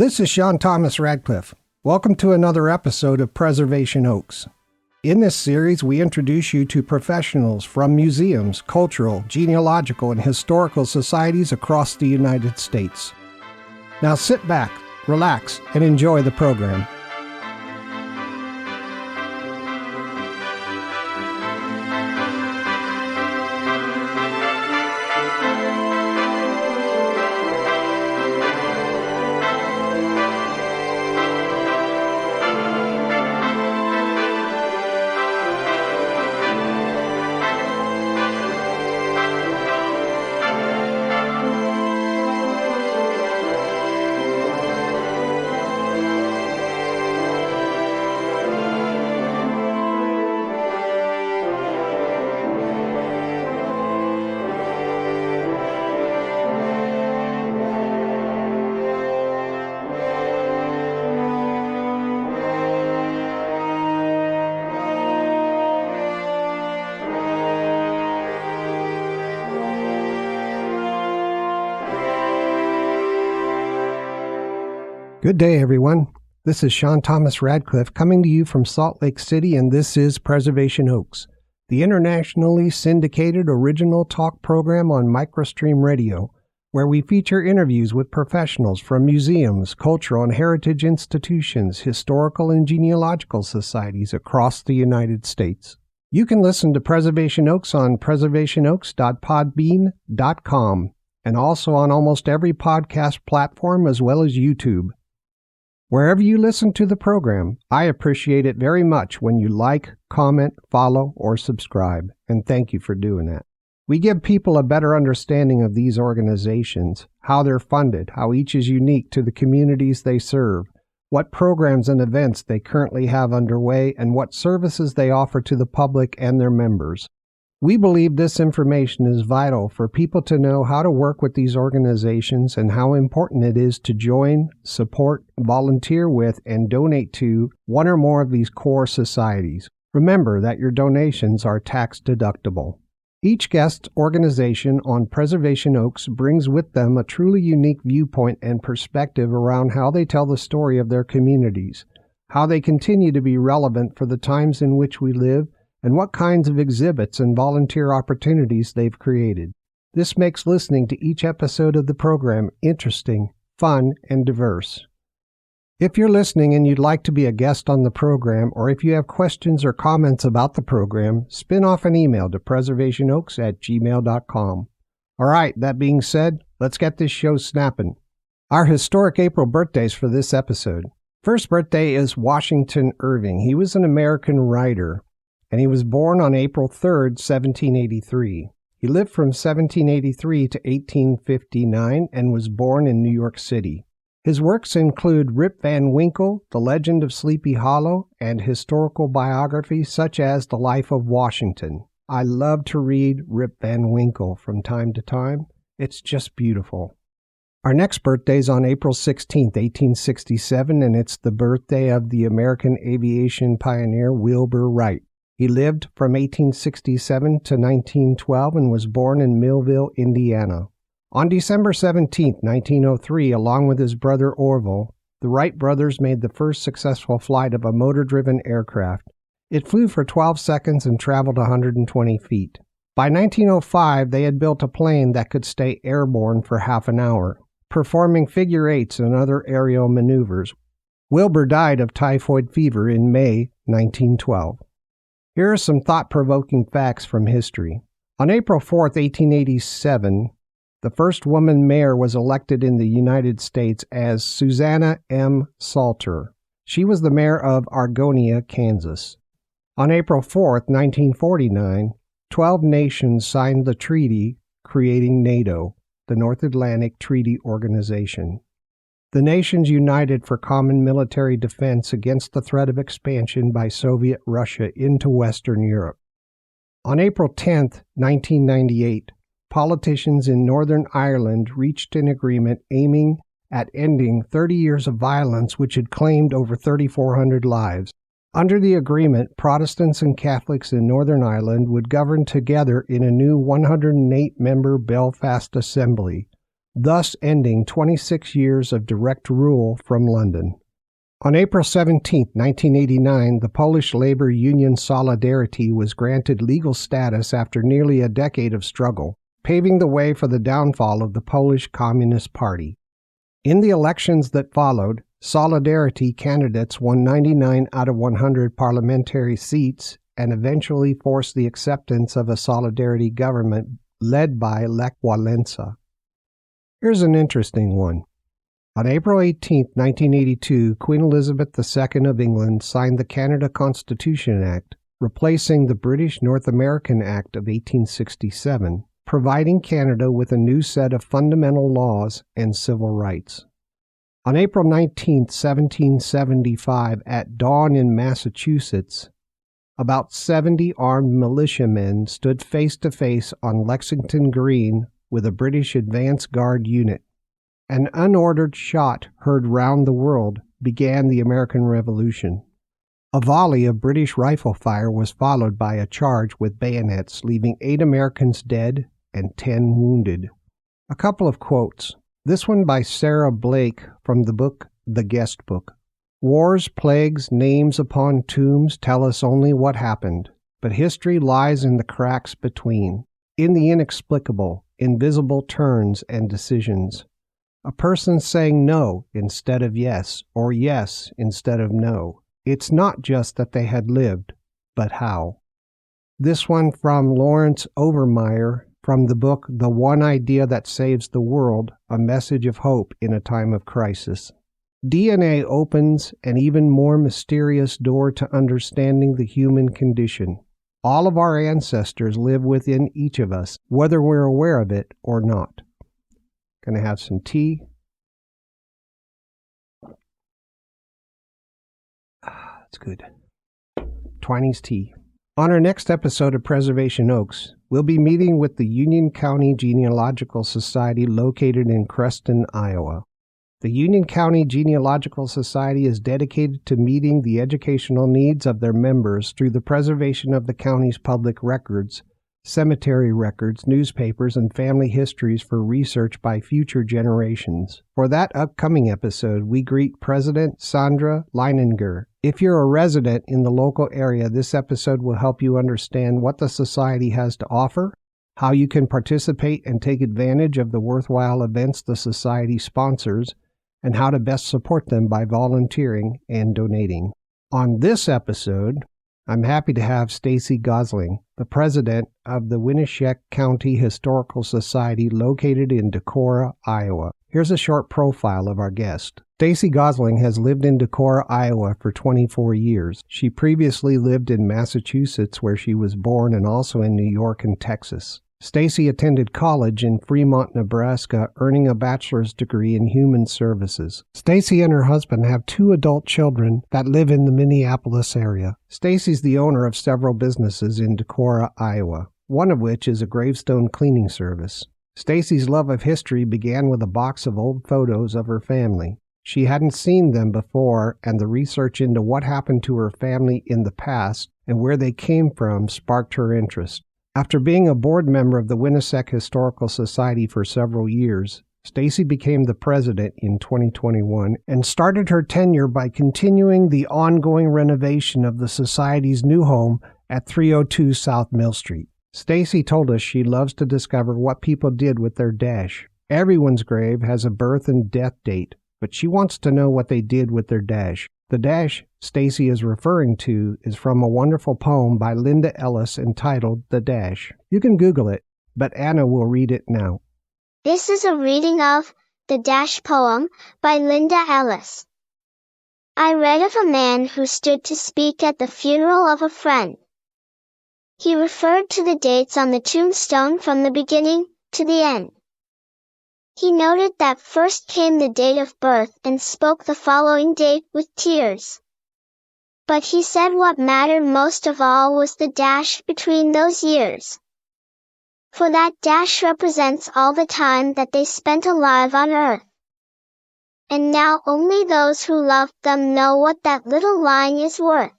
This is Sean Radcliff. Welcome to another episode of Preservation Oaks. In this series, we introduce you to professionals from museums, cultural, genealogical, and historical societies across the United States. Now sit back, relax, and enjoy the program. Good day, everyone. This is Sean Radcliff coming to you from Salt Lake City, and this is Preservation Oaks, the internationally syndicated original talk program on MicroStream Radio, where we feature interviews with professionals from museums, cultural and heritage institutions, historical and genealogical societies across the United States. You can listen to Preservation Oaks on preservationoaks.podbean.com and also on almost every podcast platform as well as YouTube. Wherever you listen to the program, I appreciate it very much when you like, comment, follow, or subscribe, and thank you for doing that. We give people a better understanding of these organizations, how they're funded, how each is unique to the communities they serve, what programs and events they currently have underway, and what services they offer to the public and their members. We believe this information is vital for people to know how to work with these organizations and how important it is to join, support, volunteer with, and donate to one or more of these core societies. Remember that your donations are tax deductible. Each guest organization on Preservation Oaks brings with them a truly unique viewpoint and perspective around how they tell the story of their communities, how they continue to be relevant for the times in which we live, and what kinds of exhibits and volunteer opportunities they've created. This makes listening to each episode of the program interesting, fun, and diverse. If you're listening and you'd like to be a guest on the program, or if you have questions or comments about the program, spin off an email to preservationoaks@gmail.com. All right, that being said, let's get this show snapping. Our historic April birthdays for this episode. First birthday is Washington Irving. He was an American writer, and he was born on April 3rd, 1783. He lived from 1783 to 1859 and was born in New York City. His works include Rip Van Winkle, The Legend of Sleepy Hollow, and historical biographies such as The Life of Washington. I love to read Rip Van Winkle from time to time. It's just beautiful. Our next birthday is on April 16th, 1867, and it's the birthday of the American aviation pioneer Wilbur Wright. He lived from 1867 to 1912 and was born in Millville, Indiana. On December 17, 1903, along with his brother Orville, the Wright brothers made the first successful flight of a motor-driven aircraft. It flew for 12 seconds and traveled 120 feet. By 1905, they had built a plane that could stay airborne for half an hour, performing figure eights and other aerial maneuvers. Wilbur died of typhoid fever in May 1912. Here are some thought-provoking facts from history. On April 4, 1887, the first woman mayor was elected in the United States as Susanna M. Salter. She was the mayor of Argonia, Kansas. On April 4, 1949, 12 nations signed the treaty creating NATO, the North Atlantic Treaty Organization. The nations united for common military defense against the threat of expansion by Soviet Russia into Western Europe. On April 10, 1998, politicians in Northern Ireland reached an agreement aiming at ending 30 years of violence which had claimed over 3,400 lives. Under the agreement, Protestants and Catholics in Northern Ireland would govern together in a new 108-member Belfast Assembly, thus ending 26 years of direct rule from London. On April 17, 1989, the Polish labor union Solidarity was granted legal status after nearly a decade of struggle, paving the way for the downfall of the Polish Communist Party. In the elections that followed, Solidarity candidates won 99 out of 100 parliamentary seats and eventually forced the acceptance of a Solidarity government led by Lech Walesa. Here's an interesting one. On April 18, 1982, Queen Elizabeth II of England signed the Canada Constitution Act, replacing the British North American Act of 1867, providing Canada with a new set of fundamental laws and civil rights. On April 19, 1775, at dawn in Massachusetts, about 70 armed militiamen stood face to face on Lexington Green with a British advance guard unit. An unordered shot heard round the world began the American Revolution. A volley of British rifle fire was followed by a charge with bayonets, leaving 8 Americans dead and 10 wounded. A couple of quotes. This one by Sarah Blake from the book The Guest Book. Wars, plagues, names upon tombs tell us only what happened, but history lies in the cracks between, in the inexplicable, invisible turns and decisions. A person saying no instead of yes, or yes instead of no. It's not just that they had lived, but how. This one from Lawrence Overmeyer from the book The One Idea That Saves the World, A Message of Hope in a Time of Crisis. DNA opens an even more mysterious door to understanding the human condition. All of our ancestors live within each of us, whether we're aware of it or not. Gonna have some tea. That's good. Twining's tea. On our next episode of Preservation Oaks, we'll be meeting with the Union County Genealogical Society located in Creston, Iowa. The Union County Genealogical Society is dedicated to meeting the educational needs of their members through the preservation of the county's public records, cemetery records, newspapers, and family histories for research by future generations. For that upcoming episode, we greet President Sandra Leininger. If you're a resident in the local area, this episode will help you understand what the Society has to offer, how you can participate and take advantage of the worthwhile events the Society sponsors, and how to best support them by volunteering and donating. On this episode, I'm happy to have Stacey Gossling, the president of the Winneshiek County Historical Society located in Decorah, Iowa. Here's a short profile of our guest. Stacey Gossling has lived in Decorah, Iowa for 24 years. She previously lived in Massachusetts, where she was born, and also in New York and Texas. Stacey attended college in Fremont, Nebraska, earning a bachelor's degree in human services. Stacey and her husband have 2 adult children that live in the Minneapolis area. Stacey's the owner of several businesses in Decorah, Iowa, one of which is a gravestone cleaning service. Stacey's love of history began with a box of old photos of her family. She hadn't seen them before, and the research into what happened to her family in the past and where they came from sparked her interest. After being a board member of the Winneshiek Historical Society for several years, Stacey became the president in 2021 and started her tenure by continuing the ongoing renovation of the Society's new home at 302 South Mill Street. Stacey told us she loves to discover what people did with their dash. Everyone's grave has a birth and death date, but she wants to know what they did with their dash. The dash Stacey is referring to is from a wonderful poem by Linda Ellis entitled The Dash. You can Google it, but Anna will read it now. This is a reading of The Dash poem by Linda Ellis. I read of a man who stood to speak at the funeral of a friend. He referred to the dates on the tombstone from the beginning to the end. He noted that first came the date of birth and spoke the following date with tears. But he said what mattered most of all was the dash between those years. For that dash represents all the time that they spent alive on earth. And now only those who loved them know what that little line is worth.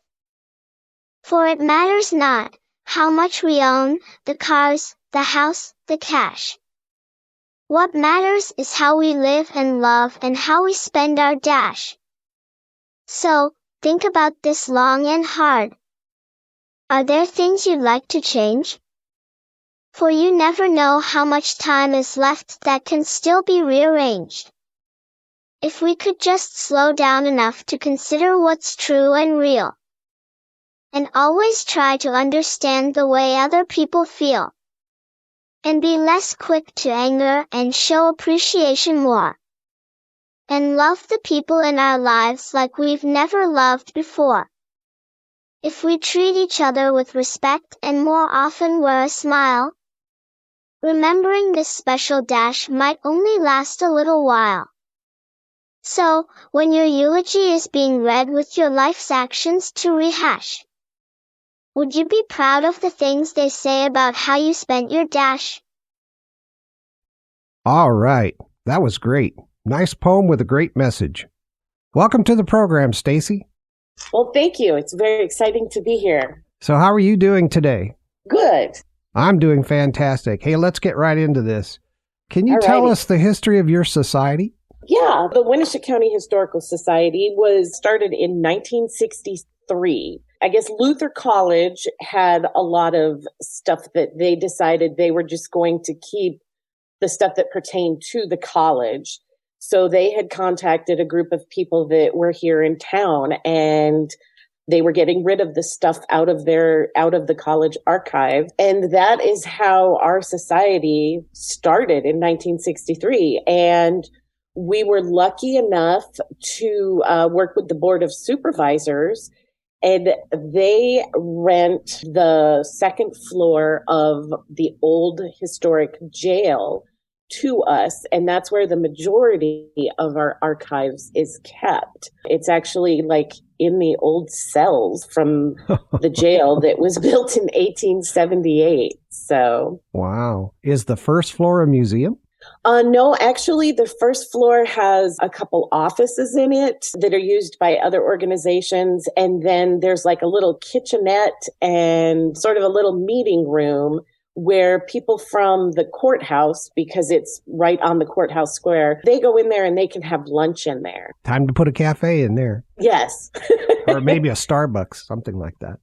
For it matters not how much we own, the cars, the house, the cash. What matters is how we live and love and how we spend our dash. So, think about this long and hard. Are there things you'd like to change? For you never know how much time is left that can still be rearranged. If we could just slow down enough to consider what's true and real. And always try to understand the way other people feel. And be less quick to anger and show appreciation more. And love the people in our lives like we've never loved before. If we treat each other with respect and more often wear a smile, remembering this special dash might only last a little while. So, when your eulogy is being read with your life's actions to rehash, would you be proud of the things they say about how you spent your dash? All right. That was great. Nice poem with a great message. Welcome to the program, Stacey. Well, thank you. It's very exciting to be here. So how are you doing today? Good. I'm doing fantastic. Hey, let's get right into this. Can you tell us the history of your society? Yeah, the Winneshiek County Historical Society was started in 1963. I guess Luther College had a lot of stuff that they decided they were just going to keep the stuff that pertained to the college. So they had contacted a group of people that were here in town, and they were getting rid of the stuff out of the college archive. And that is how our society started in 1963. And we were lucky enough to work with the Board of Supervisors, and they rent the second floor of the old historic jail to us, and that's where the majority of our archives is kept. It's actually like in the old cells from the jail that was built in 1878. So, wow. Is the first floor a museum? No, actually, the first floor has a couple offices in it that are used by other organizations. And then there's like a little kitchenette and sort of a little meeting room where people from the courthouse, because it's right on the courthouse square, they go in there and they can have lunch in there. Time to put a cafe in there. Yes. Or maybe a Starbucks, something like that.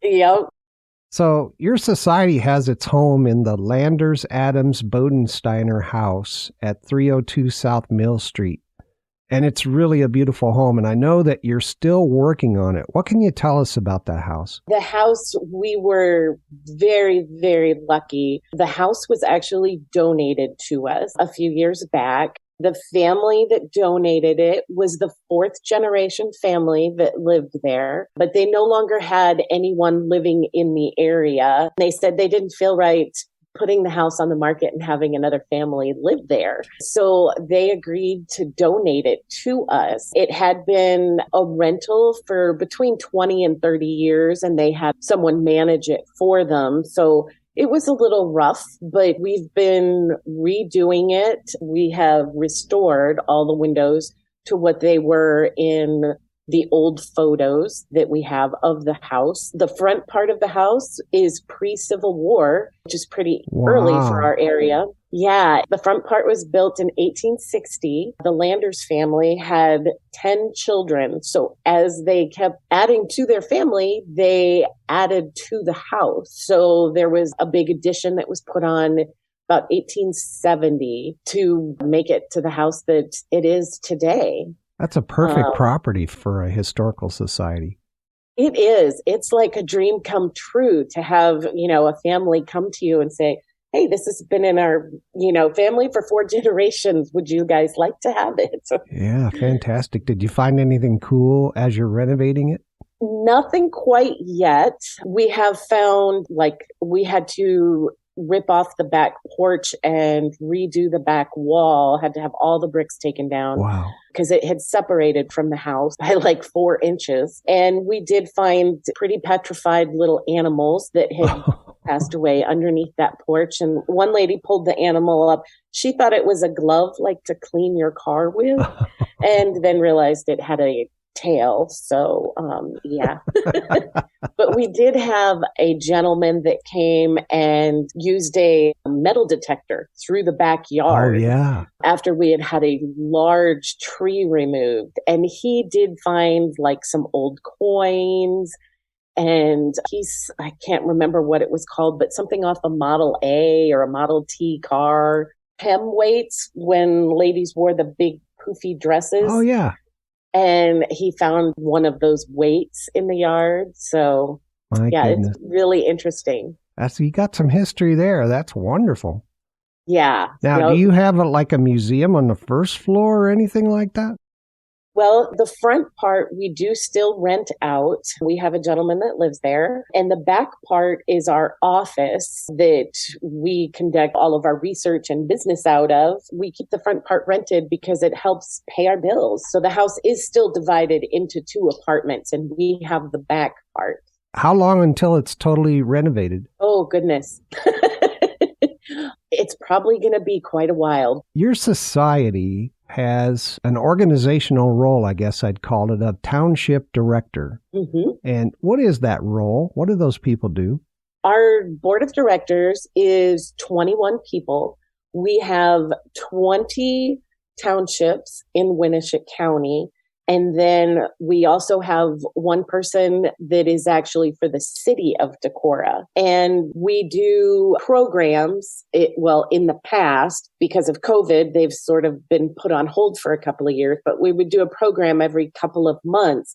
Yep. So your society has its home in the Landers Adams Bodensteiner house at 302 South Mill Street. And it's really a beautiful home. And I know that you're still working on it. What can you tell us about that house? The house, we were very, very lucky. The house was actually donated to us a few years back. The family that donated it was the fourth generation family that lived there, but they no longer had anyone living in the area. They said they didn't feel right putting the house on the market and having another family live there. So they agreed to donate it to us. It had been a rental for between 20 and 30 years, and they had someone manage it for them. So it was a little rough, but we've been redoing it. We have restored all the windows to what they were in the old photos that we have of the house. The front part of the house is pre-Civil War, which is pretty early for our area. Yeah, the front part was built in 1860. The Landers family had 10 children. So as they kept adding to their family, they added to the house. So there was a big addition that was put on about 1870 to make it to the house that it is today. That's a perfect property for a historical society. It is. It's like a dream come true to have, a family come to you and say, hey, this has been in our, family for 4 generations. Would you guys like to have it? Yeah, fantastic. Did you find anything cool as you're renovating it? Nothing quite yet. We have found, we had to rip off the back porch and redo the back wall, had to have all the bricks taken down. Wow. Because it had separated from the house by 4 inches. And we did find pretty petrified little animals that had passed away underneath that porch. And one lady pulled the animal up. She thought it was a glove, to clean your car with, and then realized it had a tale. So, yeah. But we did have a gentleman that came and used a metal detector through the backyard. Oh, yeah. After we had had a large tree removed. And he did find like some old coins. And I can't remember what it was called, but something off a Model A or a Model T car. Hem weights when ladies wore the big poofy dresses. Oh, yeah. And he found one of those weights in the yard. So, My goodness. It's really interesting. You got some history there. That's wonderful. Yeah. Now, do you have like a museum on the first floor or anything like that? Well, the front part, we do still rent out. We have a gentleman that lives there. And the back part is our office that we conduct all of our research and business out of. We keep the front part rented because it helps pay our bills. So the house is still divided into 2 apartments, and we have the back part. How long until it's totally renovated? Oh, goodness. It's probably going to be quite a while. Your society has an organizational role, I guess I'd call it, of township director. Mm-hmm. And what is that role? What do those people do? Our board of directors is 21 people. We have 20 townships in Winneshiek County. And then we also have one person that is actually for the city of Decorah. And we do programs, in the past, because of COVID, they've sort of been put on hold for a couple of years, but we would do a program every couple of months.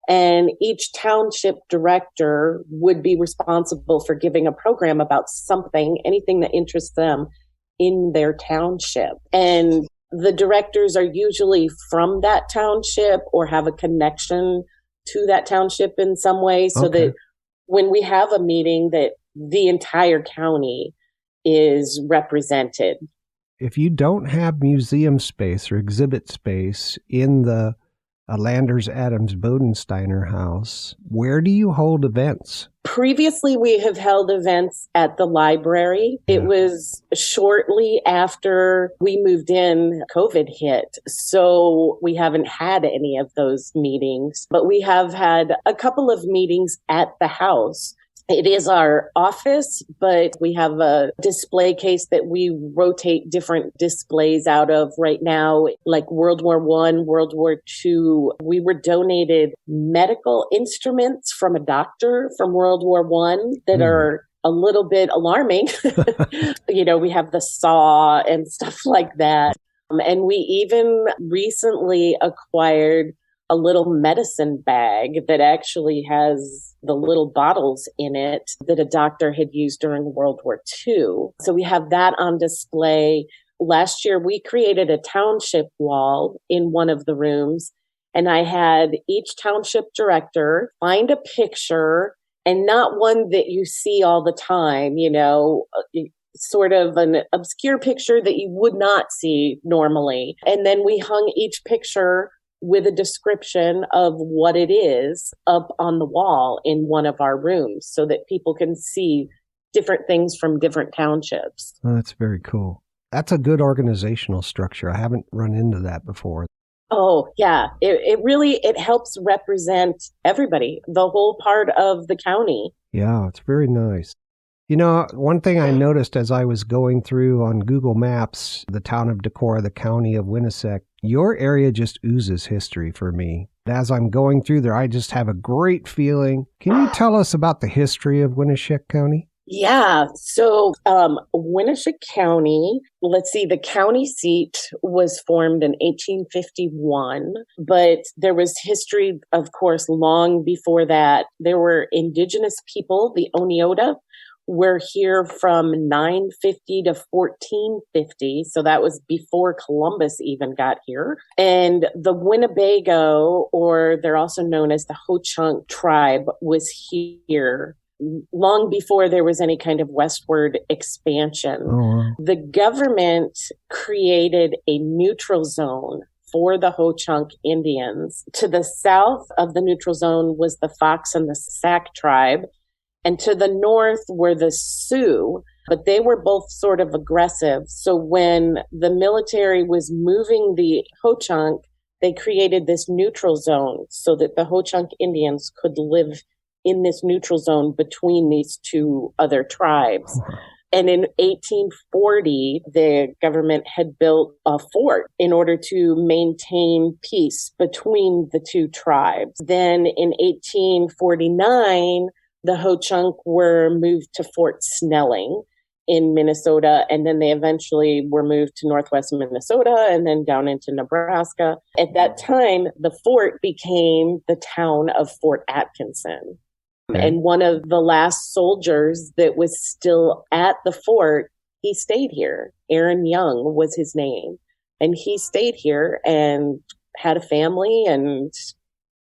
And each township director would be responsible for giving a program about something, anything that interests them in their township. And the directors are usually from that township or have a connection to that township in some way, so that when we have a meeting, that the entire county is represented. If you don't have museum space or exhibit space in the Landers Adams Bodensteiner house, where do you hold events? Previously, we have held events at the library. Yeah. It was shortly after we moved in, COVID hit. So we haven't had any of those meetings, but we have had a couple of meetings at the house. It is our office, but we have a display case that we rotate different displays out of right now, like World War I, World War II. We were donated medical instruments from a doctor from World War I that are a little bit alarming. We have the saw and stuff like that. And we even recently acquired a little medicine bag that actually has the little bottles in it that a doctor had used during World War II. So we have that on display. Last year, we created a township wall in one of the rooms, and I had each township director find a picture, and not one that you see all the time, sort of an obscure picture that you would not see normally. And then we hung each picture with a description of what it is up on the wall in one of our rooms so that people can see different things from different townships. Oh, that's very cool. That's a good organizational structure. I haven't run into that before. Oh, yeah. It helps represent everybody, the whole part of the county. Yeah, it's very nice. One thing I noticed as I was going through on Google Maps, the town of Decorah, the county of Winneshiek, your area just oozes history for me. As I'm going through there, I just have a great feeling. Can you tell us about the history of Winneshiek County? Yeah. So Winneshiek County, the county seat was formed in 1851, but there was history, of course, long before that. There were indigenous people, the Oneota, were here from 950 to 1450. So that was before Columbus even got here. And the Winnebago, or they're also known as the Ho-Chunk tribe, was here long before there was any kind of westward expansion. Oh, wow. The government created a neutral zone for the Ho-Chunk Indians. To the south of the neutral zone was the Fox and the Sac tribe. And to the north were the Sioux, but they were both sort of aggressive. So when the military was moving the Ho-Chunk, they created this neutral zone so that the Ho-Chunk Indians could live in this neutral zone between these two other tribes. And in 1840, the government had built a fort in order to maintain peace between the two tribes. Then in 1849, the Ho-Chunk were moved to Fort Snelling in Minnesota, and then they eventually were moved to northwest Minnesota and then down into Nebraska. At that time, the fort became the town of Fort Atkinson. And one of the last soldiers that was still at the fort, he stayed here. Aaron Young was his name. And he stayed here and had a family. And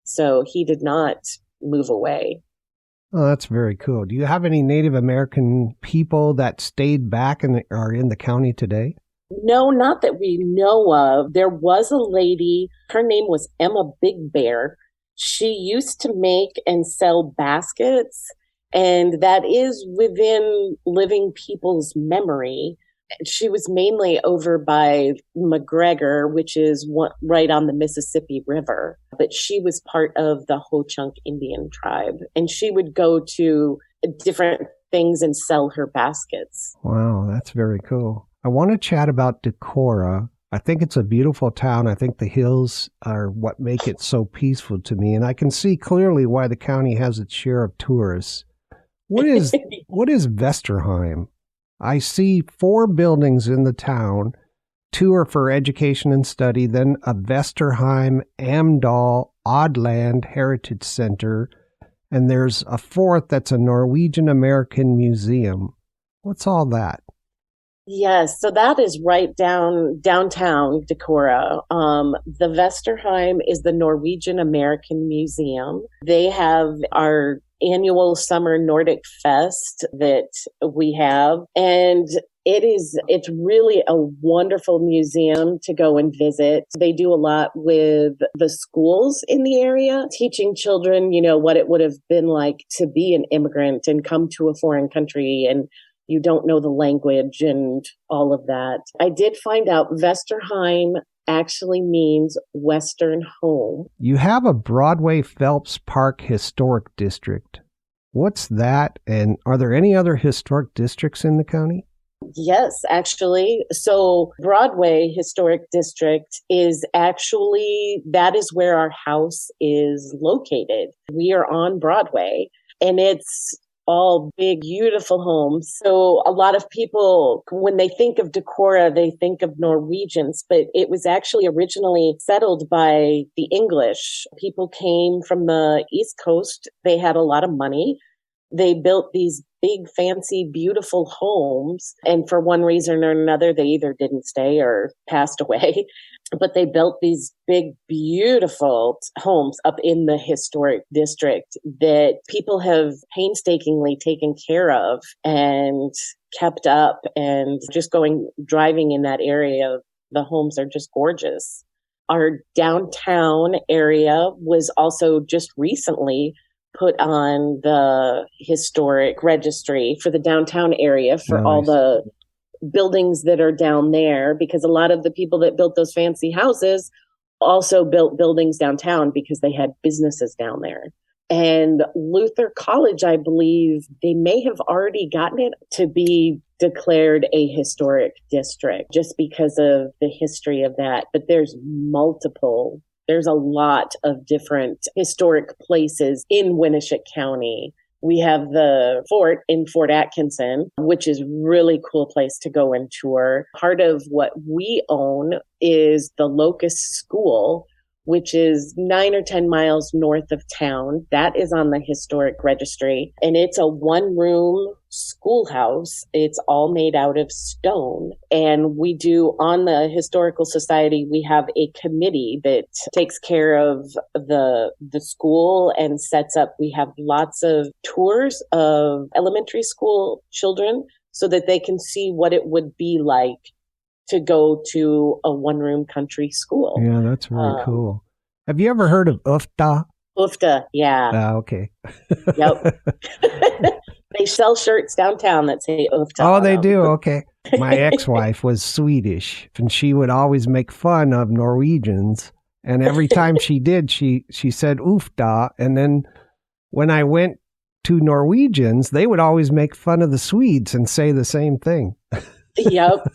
so he did not move away. Oh, that's very cool. Do you have any Native American people that stayed back and are in the county today? No, not that we know of. There was a lady, her name was Emma Big Bear. She used to make and sell baskets, and that is within living people's memory. She was mainly over by McGregor, which is right on the Mississippi River, but she was part of the Ho-Chunk Indian tribe, and she would go to different things and sell her baskets. Wow, that's very cool. I want to chat about Decorah. I think it's a beautiful town. I think the hills are what make it so peaceful to me. And I can see clearly why the county has its share of tourists. What is Vesterheim? I see 4 buildings in the town. 2 are for education and study. Then a Vesterheim, Amdahl, Oddland Heritage Center. And there's a 4th that's a Norwegian American Museum. What's all that? Yes, so that is right downtown Decorah. The Vesterheim is the Norwegian American Museum. They have our annual summer Nordic Fest that we have, and it's really a wonderful museum to go and visit. They do a lot with the schools in the area, teaching children, what it would have been like to be an immigrant and come to a foreign country and you don't know the language and all of that. I did find out Vesterheim actually means Western home. You have a Broadway Phelps Park Historic District. What's that? And are there any other historic districts in the county? Yes, actually. So Broadway Historic District is that is where our house is located. We are on Broadway, and it's all big, beautiful homes. So a lot of people, when they think of Decorah, they think of Norwegians, but it was actually originally settled by the English. People came from the East Coast. They had a lot of money. They built these big, fancy, beautiful homes. And for one reason or another, they either didn't stay or passed away. But they built these big, beautiful homes up in the historic district that people have painstakingly taken care of and kept up. And just driving in that area, the homes are just gorgeous. Our downtown area was also just recently put on the historic registry for the downtown area for all the buildings that are down there, because a lot of the people that built those fancy houses also built buildings downtown because they had businesses down there. And Luther College, I believe, they may have already gotten it to be declared a historic district just because of the history of that. But there's a lot of different historic places in Winneshiek County. We have the fort in Fort Atkinson, which is a really cool place to go and tour. Part of what we own is the Locust School, which is 9 or 10 miles north of town. That is on the historic registry. And it's a 1-room schoolhouse. It's all made out of stone. And we do, on the Historical Society, we have a committee that takes care of the school and sets up. We have lots of tours of elementary school children so that they can see what it would be like to go to a 1-room country school. Yeah, that's very cool. Have you ever heard of UFTA? UFTA, yeah. Okay. Yep. They sell shirts downtown that say UFTA. Oh, they do? Okay. My ex-wife was Swedish, and she would always make fun of Norwegians And every time she did, she said oof da. And then when I went to Norwegians, they would always make fun of the Swedes and say the same thing. Yep.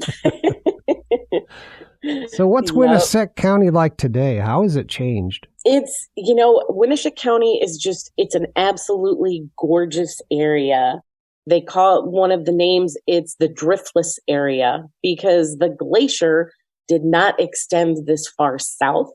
So what's Winneshiek County like today? How has it changed? It's, Winneshiek County is it's an absolutely gorgeous area. They call it one of the names, it's the driftless area, because the glacier did not extend this far south,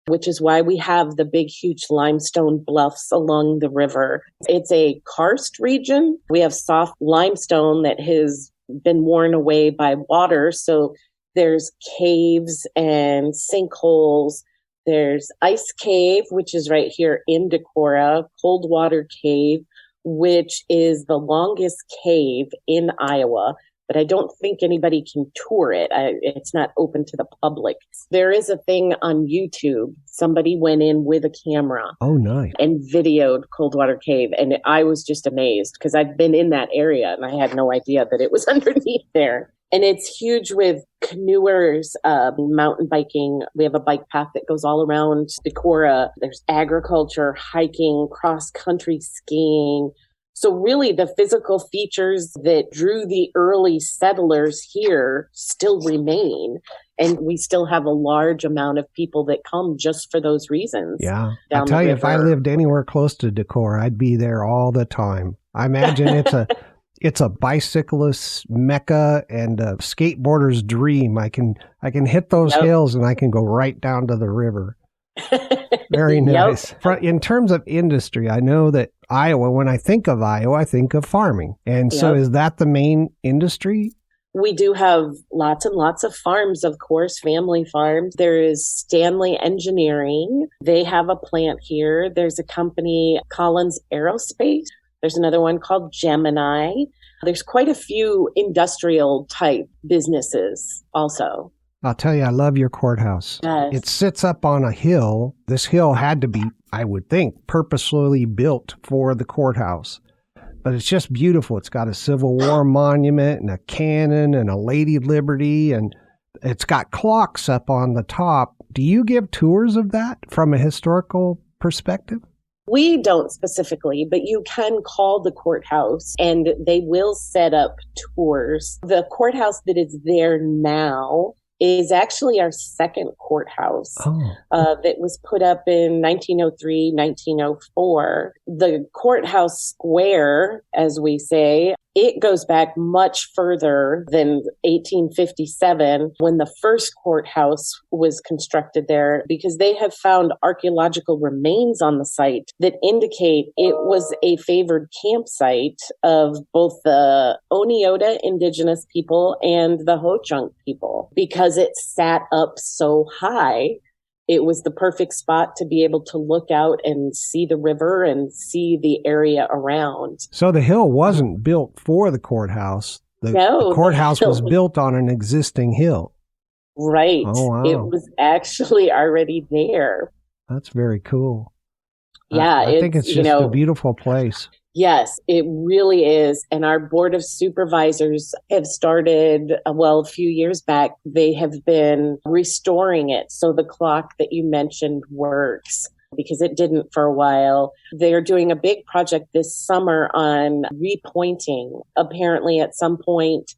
which is why we have the big, huge limestone bluffs along the river. It's a karst region. We have soft limestone that has been worn away by water. So there's caves and sinkholes. There's Ice Cave, which is right here in Decorah, Cold Water Cave, which is the longest cave in Iowa, but I don't think anybody can tour it. It's not open to the public. There is a thing on YouTube. Somebody went in with a camera. Oh, nice. And videoed Coldwater Cave. And I was just amazed because I've been in that area and I had no idea that it was underneath there. And it's huge with canoers, mountain biking. We have a bike path that goes all around Decorah. There's agriculture, hiking, cross-country skiing. So really the physical features that drew the early settlers here still remain. And we still have a large amount of people that come just for those reasons. Yeah. I tell you, if I lived anywhere close to Decorah, I'd be there all the time. I imagine it's a bicyclist's mecca and a skateboarder's dream. I can hit those hills and I can go right down to the river. Very nice. Yep. In terms of industry, I know that Iowa, when I think of Iowa, I think of farming. And so is that the main industry? We do have lots and lots of farms, of course, family farms. There is Stanley Engineering. They have a plant here. There's a company, Collins Aerospace. There's another one called Gemini. There's quite a few industrial type businesses also. I'll tell you, I love your courthouse. Yes. It sits up on a hill. This hill had to be, I would think, purposely built for the courthouse. But it's just beautiful. It's got a Civil War monument and a cannon and a Lady Liberty, and it's got clocks up on the top. Do you give tours of that from a historical perspective? We don't specifically, but you can call the courthouse and they will set up tours. The courthouse that is there now is actually our second courthouse that was put up in 1903, 1904. The courthouse square, as we say, it goes back much further than 1857 when the first courthouse was constructed there, because they have found archaeological remains on the site that indicate it was a favored campsite of both the Oneota indigenous people and the Ho-Chunk people. Because it sat up so high, it was the perfect spot to be able to look out and see the river and see the area around. So the hill wasn't built for the courthouse. The courthouse was built on an existing hill. Right. Oh, wow. It was actually already there. That's very cool. Yeah. I think it's just a beautiful place. Yes, it really is. And our board of supervisors have started, a few years back, they have been restoring it. So the clock that you mentioned works, because it didn't for a while. They're doing a big project this summer on repointing. Apparently at some point,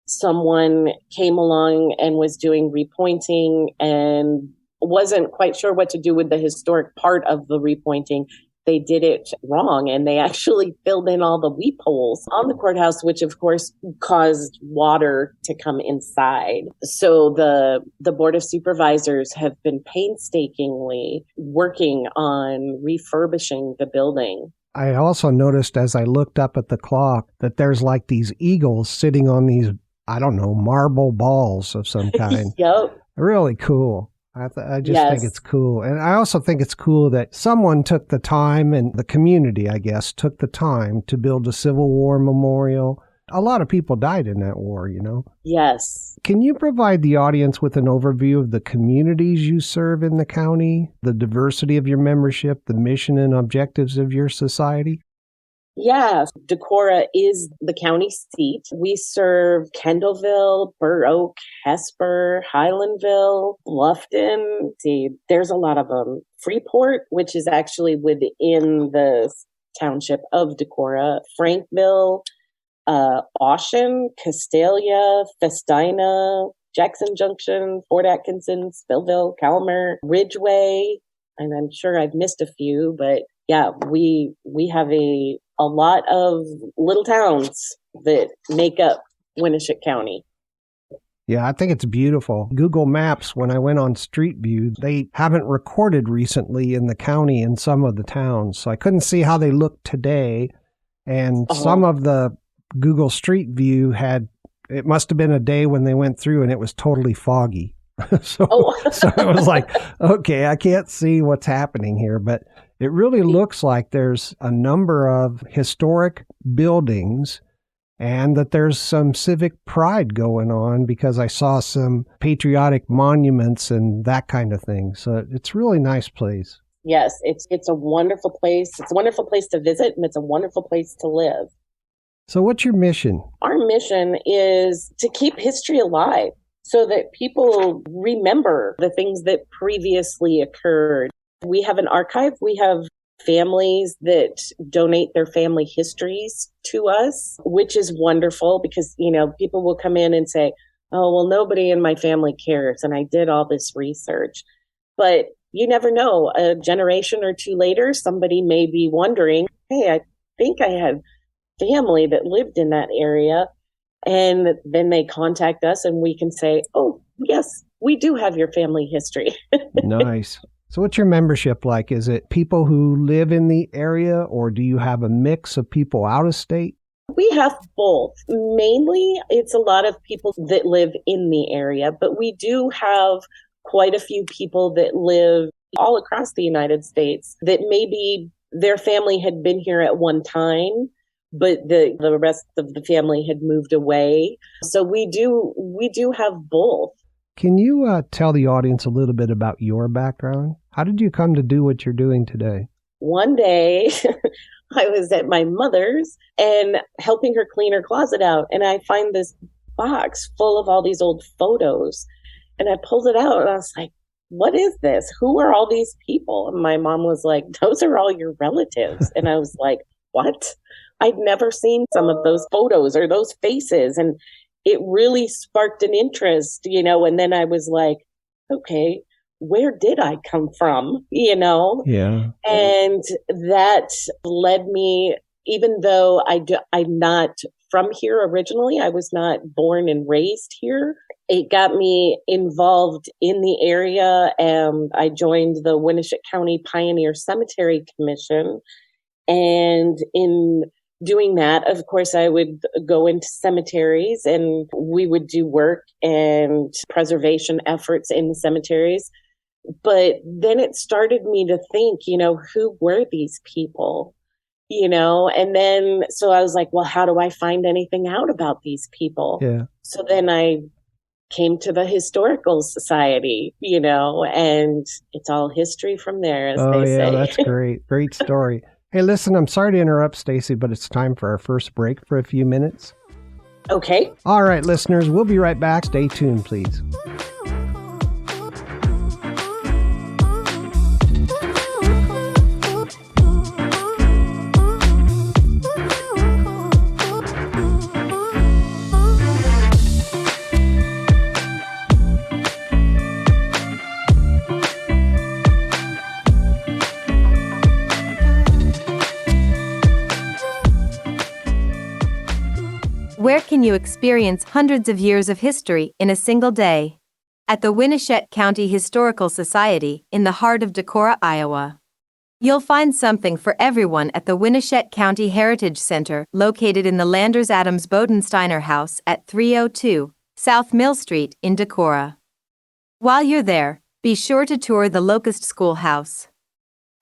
someone came along and was doing repointing and wasn't quite sure what to do with the historic part of the repointing. They did it wrong, and they actually filled in all the weep holes on the courthouse, which of course caused water to come inside. So the Board of Supervisors have been painstakingly working on refurbishing the building. I also noticed as I looked up at the clock that there's like these eagles sitting on these, I don't know, marble balls of some kind. Yep. Really cool. I just think it's cool. And I also think it's cool that someone took the time, and the community, I guess, took the time to build a Civil War memorial. A lot of people died in that war, you know? Yes. Can you provide the audience with an overview of the communities you serve in the county, the diversity of your membership, the mission and objectives of your society? Yeah, Decorah is the county seat. We serve Kendallville, Burr Oak, Hesper, Highlandville, Bluffton. See, there's a lot of them. Freeport, which is actually within the township of Decorah, Frankville, Austin, Castalia, Festina, Jackson Junction, Fort Atkinson, Spillville, Calmer, Ridgeway, and I'm sure I've missed a few, but yeah, we have a lot of little towns that make up Winneshiek County. Yeah, I think it's beautiful. Google Maps, when I went on Street View, they haven't recorded recently in the county in some of the towns, so I couldn't see how they look today. And some of the Google Street View it must have been a day when they went through and it was totally foggy. So it was like, okay, I can't see what's happening here, but it really looks like there's a number of historic buildings and that there's some civic pride going on because I saw some patriotic monuments and that kind of thing. So it's a really nice place. Yes, it's a wonderful place. It's a wonderful place to visit, and it's a wonderful place to live. So what's your mission? Our mission is to keep history alive so that people remember the things that previously occurred. We have an archive. We have families that donate their family histories to us, which is wonderful because, people will come in and say, oh, well, nobody in my family cares. And I did all this research. But you never know. A generation or two later, somebody may be wondering, hey, I think I had family that lived in that area. And then they contact us and we can say, oh, yes, we do have your family history. Nice. So what's your membership like? Is it people who live in the area or do you have a mix of people out of state? We have both. Mainly, it's a lot of people that live in the area, but we do have quite a few people that live all across the United States that maybe their family had been here at one time, but the rest of the family had moved away. So we do have both. Can you tell the audience a little bit about your background? How did you come to do what you're doing today? One day, I was at my mother's and helping her clean her closet out. And I find this box full of all these old photos. And I pulled it out and I was like, what is this? Who are all these people? And my mom was like, those are all your relatives. And I was like, what? I'd never seen some of those photos or those faces. And it really sparked an interest, and then I was like, okay, where did I come from? Yeah. And that led me, even though I'm not from here originally, I was not born and raised here. It got me involved in the area. I joined the Winneshiek County Pioneer Cemetery Commission. And in doing that, of course, I would go into cemeteries and we would do work and preservation efforts in the cemeteries. But then it started me to think, who were these people? And then, so I was like, well, how do I find anything out about these people? Yeah. So then I came to the Historical Society, and it's all history from there, as they say. Oh, yeah, that's great. Great story. Hey, listen, I'm sorry to interrupt, Stacey, but it's time for our first break for a few minutes. Okay. All right, listeners, we'll be right back. Stay tuned, please. Where can you experience hundreds of years of history in a single day? At the Winneshiek County Historical Society in the heart of Decorah, Iowa. You'll find something for everyone at the Winneshiek County Heritage Center, located in the Landers Adams Bodensteiner House at 302 South Mill Street in Decorah. While you're there, be sure to tour the Locust Schoolhouse.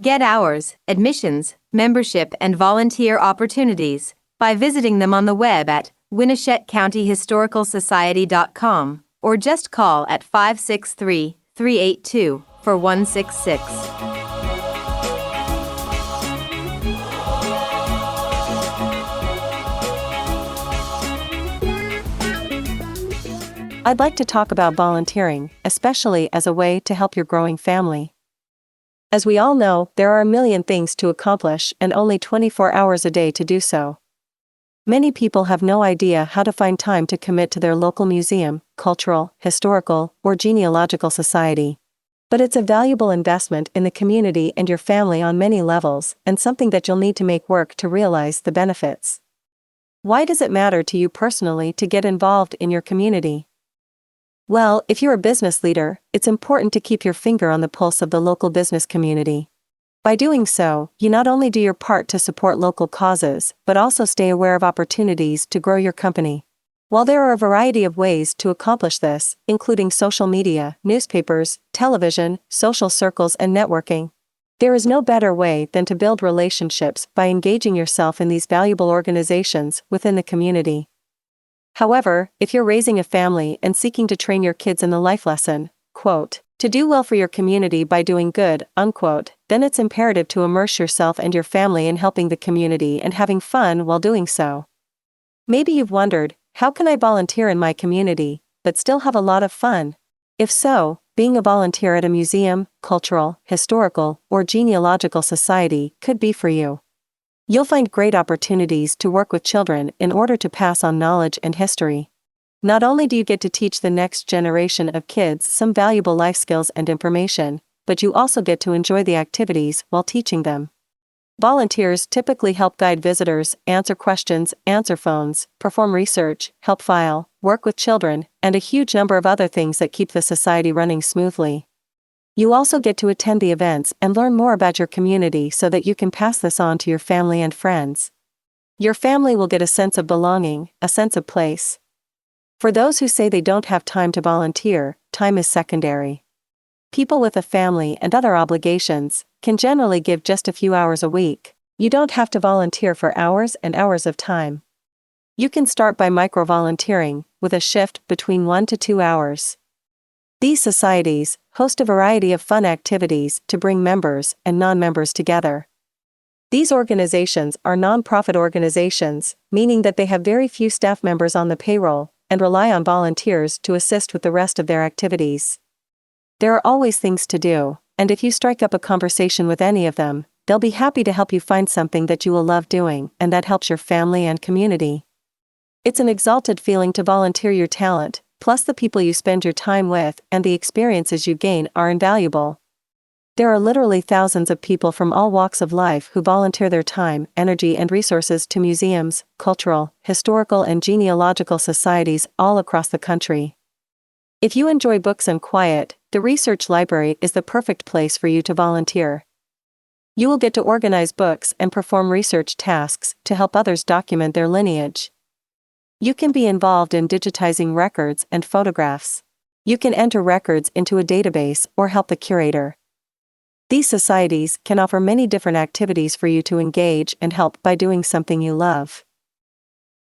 Get hours, admissions, membership, and volunteer opportunities by visiting them on the web at winneshiekcountyhistoricalsociety.com or just call at 563-382-4166. I'd like to talk about volunteering, especially as a way to help your growing family. As we all know, there are a million things to accomplish and only 24 hours a day to do so. Many people have no idea how to find time to commit to their local museum, cultural, historical, or genealogical society. But it's a valuable investment in the community and your family on many levels, and something that you'll need to make work to realize the benefits. Why does it matter to you personally to get involved in your community? Well, if you're a business leader, it's important to keep your finger on the pulse of the local business community. By doing so, you not only do your part to support local causes, but also stay aware of opportunities to grow your company. While there are a variety of ways to accomplish this, including social media, newspapers, television, social circles, and networking, there is no better way than to build relationships by engaging yourself in these valuable organizations within the community. However, if you're raising a family and seeking to train your kids in the life lesson, quote, to do well for your community by doing good, unquote, then it's imperative to immerse yourself and your family in helping the community and having fun while doing so. Maybe you've wondered, how can I volunteer in my community, but still have a lot of fun? If so, being a volunteer at a museum, cultural, historical, or genealogical society could be for you. You'll find great opportunities to work with children in order to pass on knowledge and history. Not only do you get to teach the next generation of kids some valuable life skills and information, but you also get to enjoy the activities while teaching them. Volunteers typically help guide visitors, answer questions, answer phones, perform research, help file, work with children, and a huge number of other things that keep the society running smoothly. You also get to attend the events and learn more about your community so that you can pass this on to your family and friends. Your family will get a sense of belonging, a sense of place. For those who say they don't have time to volunteer, time is secondary. People with a family and other obligations can generally give just a few hours a week. You don't have to volunteer for hours and hours of time. You can start by micro-volunteering, with a shift between 1 to 2 hours. These societies host a variety of fun activities to bring members and non-members together. These organizations are non-profit organizations, meaning that they have very few staff members on the payroll and rely on volunteers to assist with the rest of their activities. There are always things to do, and if you strike up a conversation with any of them, they'll be happy to help you find something that you will love doing and that helps your family and community. It's an exalted feeling to volunteer your talent, plus the people you spend your time with and the experiences you gain are invaluable. There are literally thousands of people from all walks of life who volunteer their time, energy, and resources to museums, cultural, historical, and genealogical societies all across the country. If you enjoy books and quiet, the research library is the perfect place for you to volunteer. You will get to organize books and perform research tasks to help others document their lineage. You can be involved in digitizing records and photographs. You can enter records into a database or help the curator. These societies can offer many different activities for you to engage and help by doing something you love.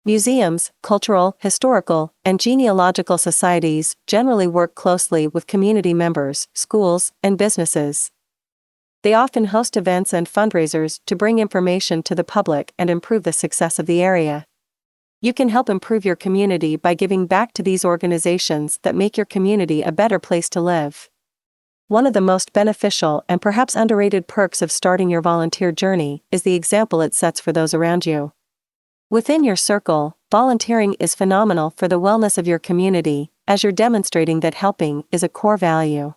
Museums, cultural, historical, and genealogical societies generally work closely with community members, schools, and businesses. They often host events and fundraisers to bring information to the public and improve the success of the area. You can help improve your community by giving back to these organizations that make your community a better place to live. One of the most beneficial and perhaps underrated perks of starting your volunteer journey is the example it sets for those around you. Within your circle, volunteering is phenomenal for the wellness of your community, as you're demonstrating that helping is a core value.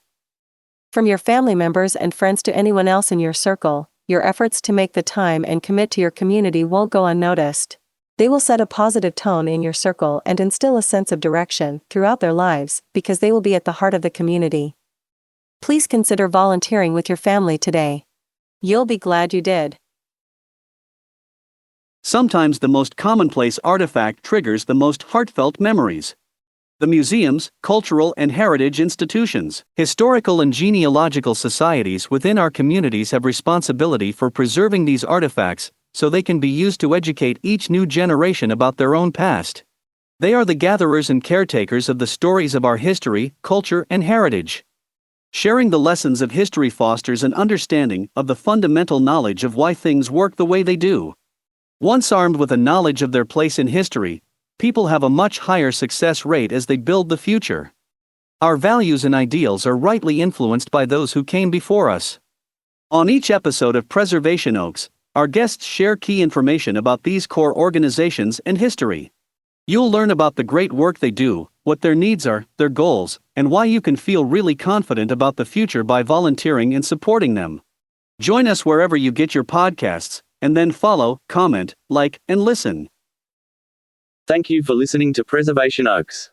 From your family members and friends to anyone else in your circle, your efforts to make the time and commit to your community won't go unnoticed. They will set a positive tone in your circle and instill a sense of direction throughout their lives because they will be at the heart of the community. Please consider volunteering with your family today. You'll be glad you did. Sometimes the most commonplace artifact triggers the most heartfelt memories. The museums, cultural and heritage institutions, historical and genealogical societies within our communities have responsibility for preserving these artifacts, so they can be used to educate each new generation about their own past. They are the gatherers and caretakers of the stories of our history, culture, and heritage. Sharing the lessons of history fosters an understanding of the fundamental knowledge of why things work the way they do. Once armed with a knowledge of their place in history, people have a much higher success rate as they build the future. Our values and ideals are rightly influenced by those who came before us. On each episode of Preservation Oaks, our guests share key information about these core organizations and history. You'll learn about the great work they do, what their needs are, their goals, and why you can feel really confident about the future by volunteering and supporting them. Join us wherever you get your podcasts, and then follow, comment, like, and listen. Thank you for listening to Preservation Oaks.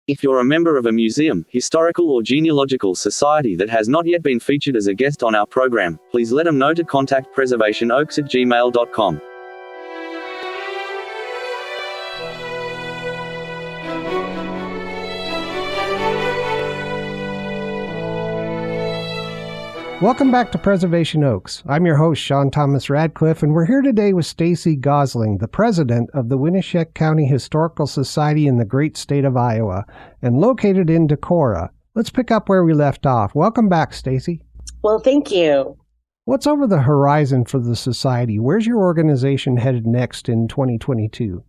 If you're a member of a museum, historical or genealogical society that has not yet been featured as a guest on our program, please let them know to contact preservationoaks@gmail.com. Welcome back to Preservation Oaks. I'm your host, Sean Radcliff, and we're here today with Stacey Gossling, the president of the Winneshiek County Historical Society in the great state of Iowa, and located in Decorah. Let's pick up where we left off. Welcome back, Stacey. Well, thank you. What's over the horizon for the society? Where's your organization headed next in 2022?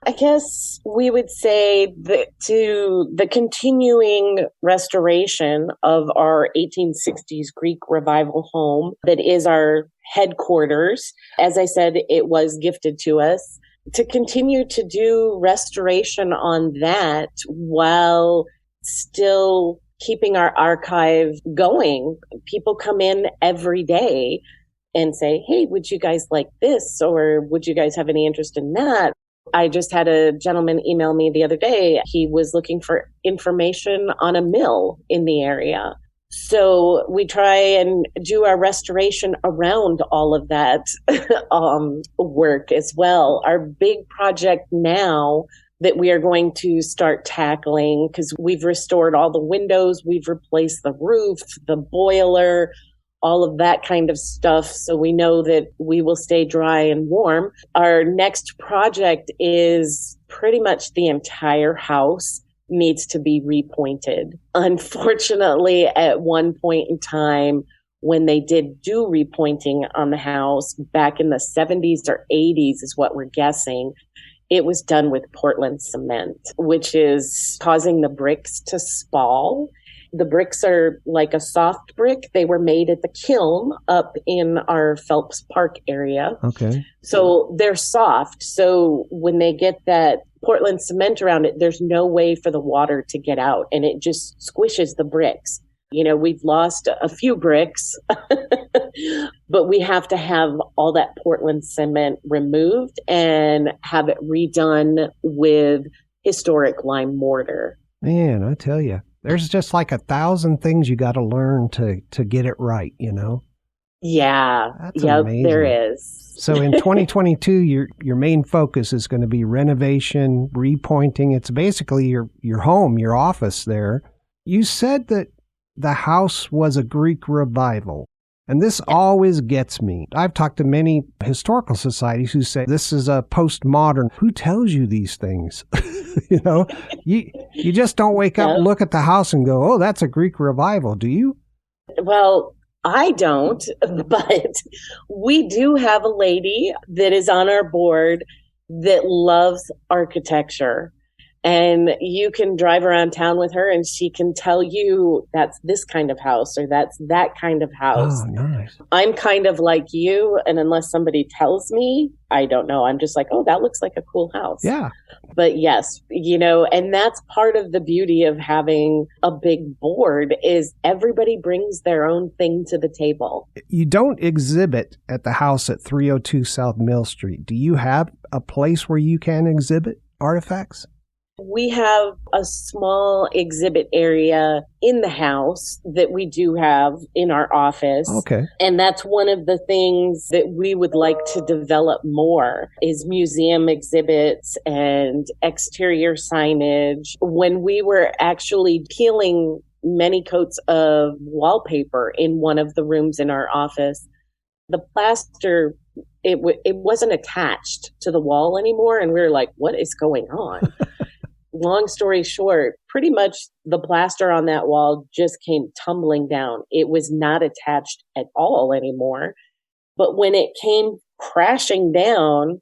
I guess we would say that to the continuing restoration of our 1860s Greek revival home that is our headquarters. As I said, it was gifted to us. To continue to do restoration on that while still keeping our archive going. People come in every day and say, hey, would you guys like this? Or would you guys have any interest in that? I just had a gentleman email me the other day. He was looking for information on a mill in the area. So we try and do our restoration around all of that work as well. Our big project now that we are going to start tackling, because we've restored all the windows, we've replaced the roof, the boiler, all of that kind of stuff, so we know that we will stay dry and warm. Our next project is pretty much the entire house needs to be repointed. Unfortunately, at one point in time, when they did do repointing on the house back in the 70s or 80s is what we're guessing, it was done with Portland cement, which is causing the bricks to spall. The bricks are like a soft brick. They were made at the kiln up in our Phelps Park area. Okay. So they're soft. So when they get that Portland cement around it, there's no way for the water to get out, and it just squishes the bricks. You know, we've lost a few bricks, but we have to have all that Portland cement removed and have it redone with historic lime mortar. Man, I tell you, there's just like 1,000 things you got to learn to get it right, you know? Yeah. That's yep, amazing. there is. So in 2022, your main focus is going to be renovation, repointing. It's basically your home, your office there. You said that the house was a Greek revival. And this always gets me. I've talked to many historical societies who say this is a postmodern. Who tells you these things? You know, you just don't wake up, look at the house and go, oh, that's a Greek revival. Do you? Well, I don't, but we do have a lady that is on our board that loves architecture. And you can drive around town with her and she can tell you that's this kind of house or that's that kind of house. Oh, nice. I'm kind of like you. And unless somebody tells me, I don't know. I'm just like, oh, that looks like a cool house. Yeah. But yes, you know, and that's part of the beauty of having a big board is everybody brings their own thing to the table. You don't exhibit at the house at 302 South Mill Street. Do you have a place where you can exhibit artifacts? We have a small exhibit area in the house that we do have in our office. Okay. And that's one of the things that we would like to develop more is museum exhibits and exterior signage. When we were actually peeling many coats of wallpaper in one of the rooms in our office, the plaster, it wasn't attached to the wall anymore. And we were like, what is going on? Long story short, pretty much the plaster on that wall just came tumbling down. It was not attached at all anymore. But when it came crashing down,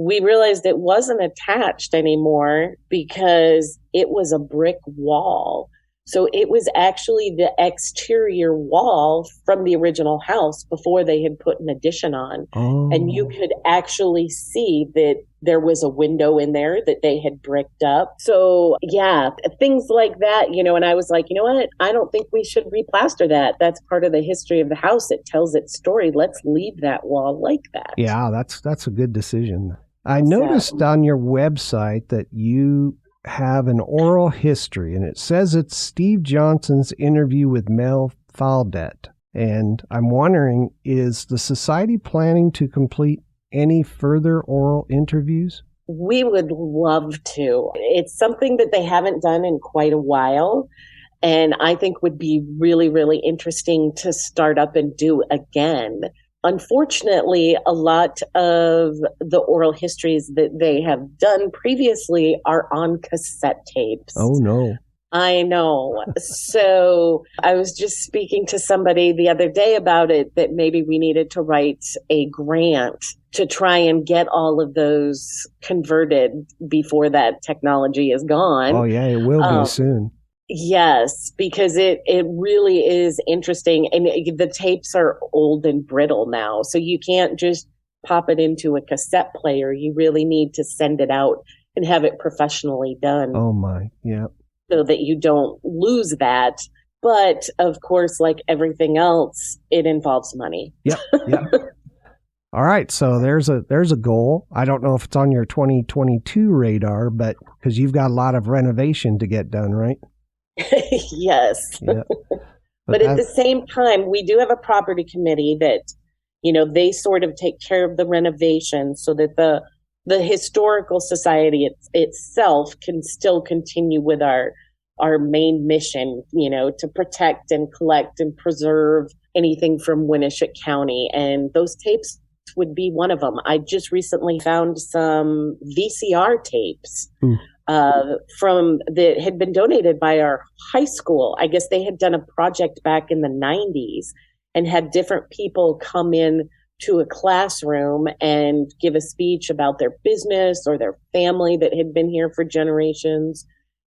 we realized it wasn't attached anymore because it was a brick wall. So it was actually the exterior wall from the original house before they had put an addition on. Oh. And you could actually see that there was a window in there that they had bricked up. So yeah, things like that, and I was like, you know what? I don't think we should replaster that. That's part of the history of the house. It tells its story. Let's leave that wall like that. Yeah, that's a good decision. I noticed on your website that you have an oral history, and it says it's Steve Johnson's interview with Mel Faldet. And I'm wondering, is the society planning to complete any further oral interviews? We would love to. It's something that they haven't done in quite a while, and I think would be really, really interesting to start up and do again. Unfortunately, a lot of the oral histories that they have done previously are on cassette tapes. Oh, no. I know. So I was just speaking to somebody the other day about it, that maybe we needed to write a grant to try and get all of those converted before that technology is gone. Oh, yeah, it will be soon. Yes, because it really is interesting. And the tapes are old and brittle now. So you can't just pop it into a cassette player. You really need to send it out and have it professionally done. Oh, my. Yeah. So that you don't lose that. But of course, like everything else, it involves money. Yep. All right. So there's a goal. I don't know if it's on your 2022 radar, but because you've got a lot of renovation to get done, right? Yes. Yeah. But at the same time, we do have a property committee that, they sort of take care of the renovation so that the historical society itself can still continue with our main mission, to protect and collect and preserve anything from Winneshiek County. And those tapes would be one of them. I just recently found some VCR tapes from that had been donated by our high school. I guess they had done a project back in the 90s and had different people come in to a classroom and give a speech about their business or their family that had been here for generations.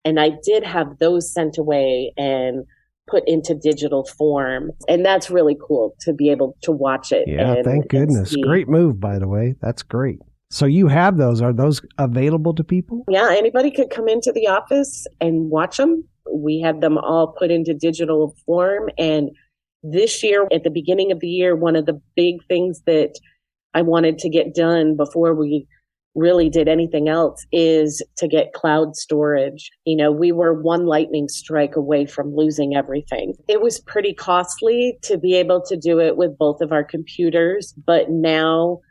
And I did have those sent away and put into digital form. And that's really cool to be able to watch it. Yeah, thank goodness. Great move, by the way. That's great. So you have those. Are those available to people? Yeah, anybody could come into the office and watch them. We had them all put into digital form. And this year, at the beginning of the year, one of the big things that I wanted to get done before we really did anything else is to get cloud storage. We were one lightning strike away from losing everything. It was pretty costly to be able to do it with both of our computers, but now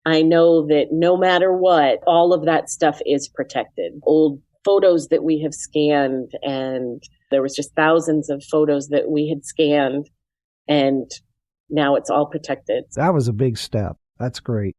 I know that no matter what, all of that stuff is protected. Old photos that we have scanned, and there was just thousands of photos that we had scanned, and now it's all protected. That was a big step. That's great.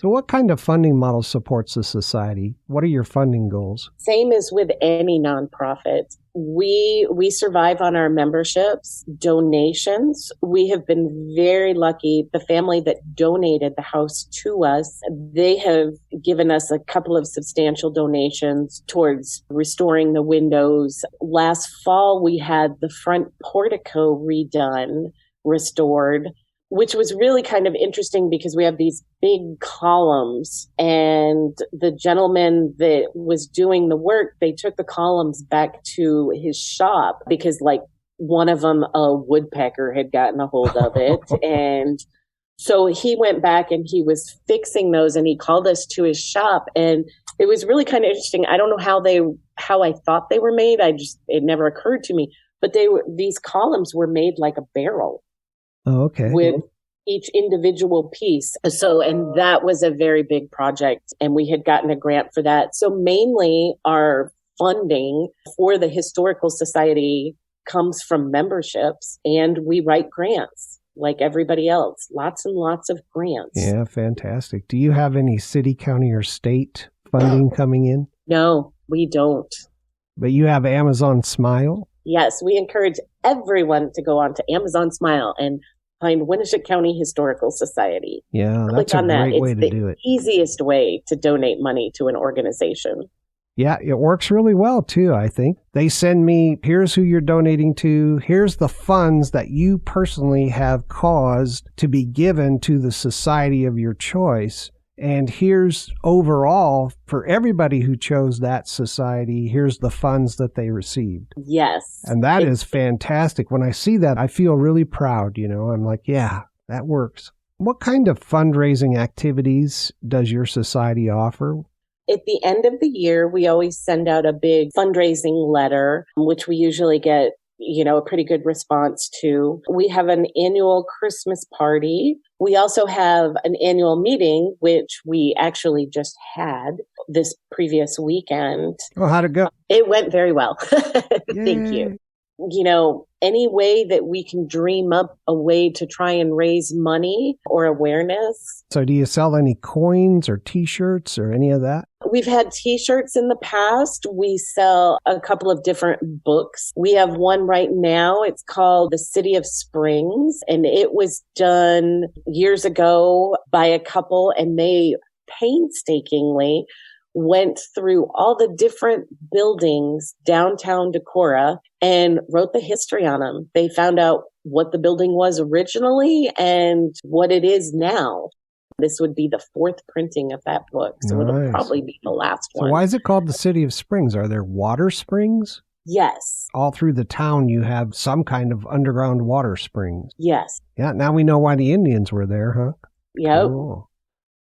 So what kind of funding model supports the society? What are your funding goals? Same as with any nonprofit. We survive on our memberships, donations. We have been very lucky. The family that donated the house to us, they have given us a couple of substantial donations towards restoring the windows. Last fall, we had the front portico redone, restored, which was really kind of interesting because we have these big columns, and the gentleman that was doing the work, they took the columns back to his shop because one of them, a woodpecker had gotten a hold of it. And so he went back and he was fixing those, and he called us to his shop, and it was really kind of interesting. I don't know how I thought they were made. It never occurred to me, but these columns were made like a barrel. Oh, okay. With each individual piece. So, and that was a very big project, and we had gotten a grant for that. So mainly our funding for the Historical Society comes from memberships, and we write grants like everybody else. Lots and lots of grants. Yeah, fantastic. Do you have any city, county, or state funding coming in? No, we don't. But you have Amazon Smile? Yes, we encourage everyone to go on to Amazon Smile and find Winneshiek County Historical Society. Yeah, Click that's a on that. great way It's to the do it. easiest way to donate money to an organization. Yeah, it works really well too, I think. They send me, here's who you're donating to, here's the funds that you personally have caused to be given to the society of your choice. And here's overall, for everybody who chose that society, here's the funds that they received. Yes. And that is fantastic. When I see that, I feel really proud, I'm like, yeah, that works. What kind of fundraising activities does your society offer? At the end of the year, we always send out a big fundraising letter, which we usually get, a pretty good response to. We have an annual Christmas party. We also have an annual meeting, which we actually just had this previous weekend. Oh, how'd it go? It went very well. Thank you. Any way that we can dream up a way to try and raise money or awareness. So do you sell any coins or T-shirts or any of that? We've had T-shirts in the past. We sell a couple of different books. We have one right now. It's called The City of Springs, and it was done years ago by a couple, and they painstakingly went through all the different buildings downtown Decorah and wrote the history on them. They found out what the building was originally and what it is now. This would be the fourth printing of that book, so it'll probably be the last one. So why is it called the City of Springs? Are there water springs? Yes. All through the town, you have some kind of underground water springs. Yes. Yeah, now we know why the Indians were there, huh? Yep. Cool.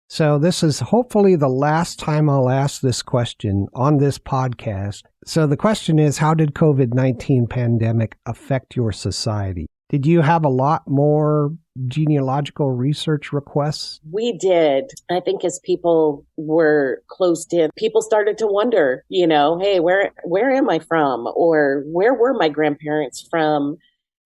So this is hopefully the last time I'll ask this question on this podcast. So the question is, how did COVID-19 pandemic affect your society? Did you have a lot more genealogical research requests? We did. I think as people were closed in, people started to wonder, hey, where am I from? Or where were my grandparents from?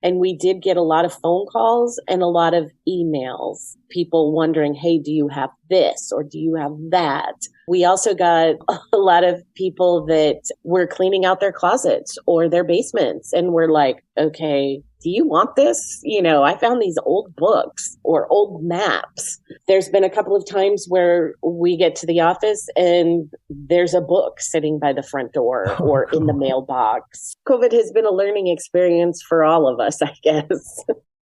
And we did get a lot of phone calls and a lot of emails, people wondering, hey, do you have this or do you have that? We also got a lot of people that were cleaning out their closets or their basements and were like, okay, do you want this? I found these old books or old maps. There's been a couple of times where we get to the office and there's a book sitting by the front door or in the mailbox. COVID has been a learning experience for all of us, I guess.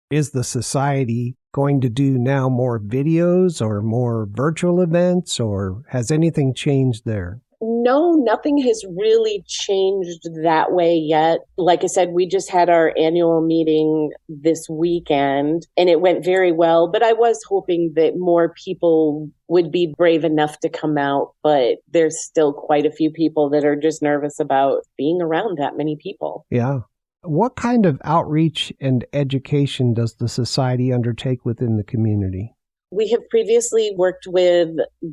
Is the society going to do now more videos or more virtual events, or has anything changed there? No, nothing has really changed that way yet. Like I said, we just had our annual meeting this weekend and it went very well, but I was hoping that more people would be brave enough to come out, but there's still quite a few people that are just nervous about being around that many people. Yeah. What kind of outreach and education does the society undertake within the community? We have previously worked with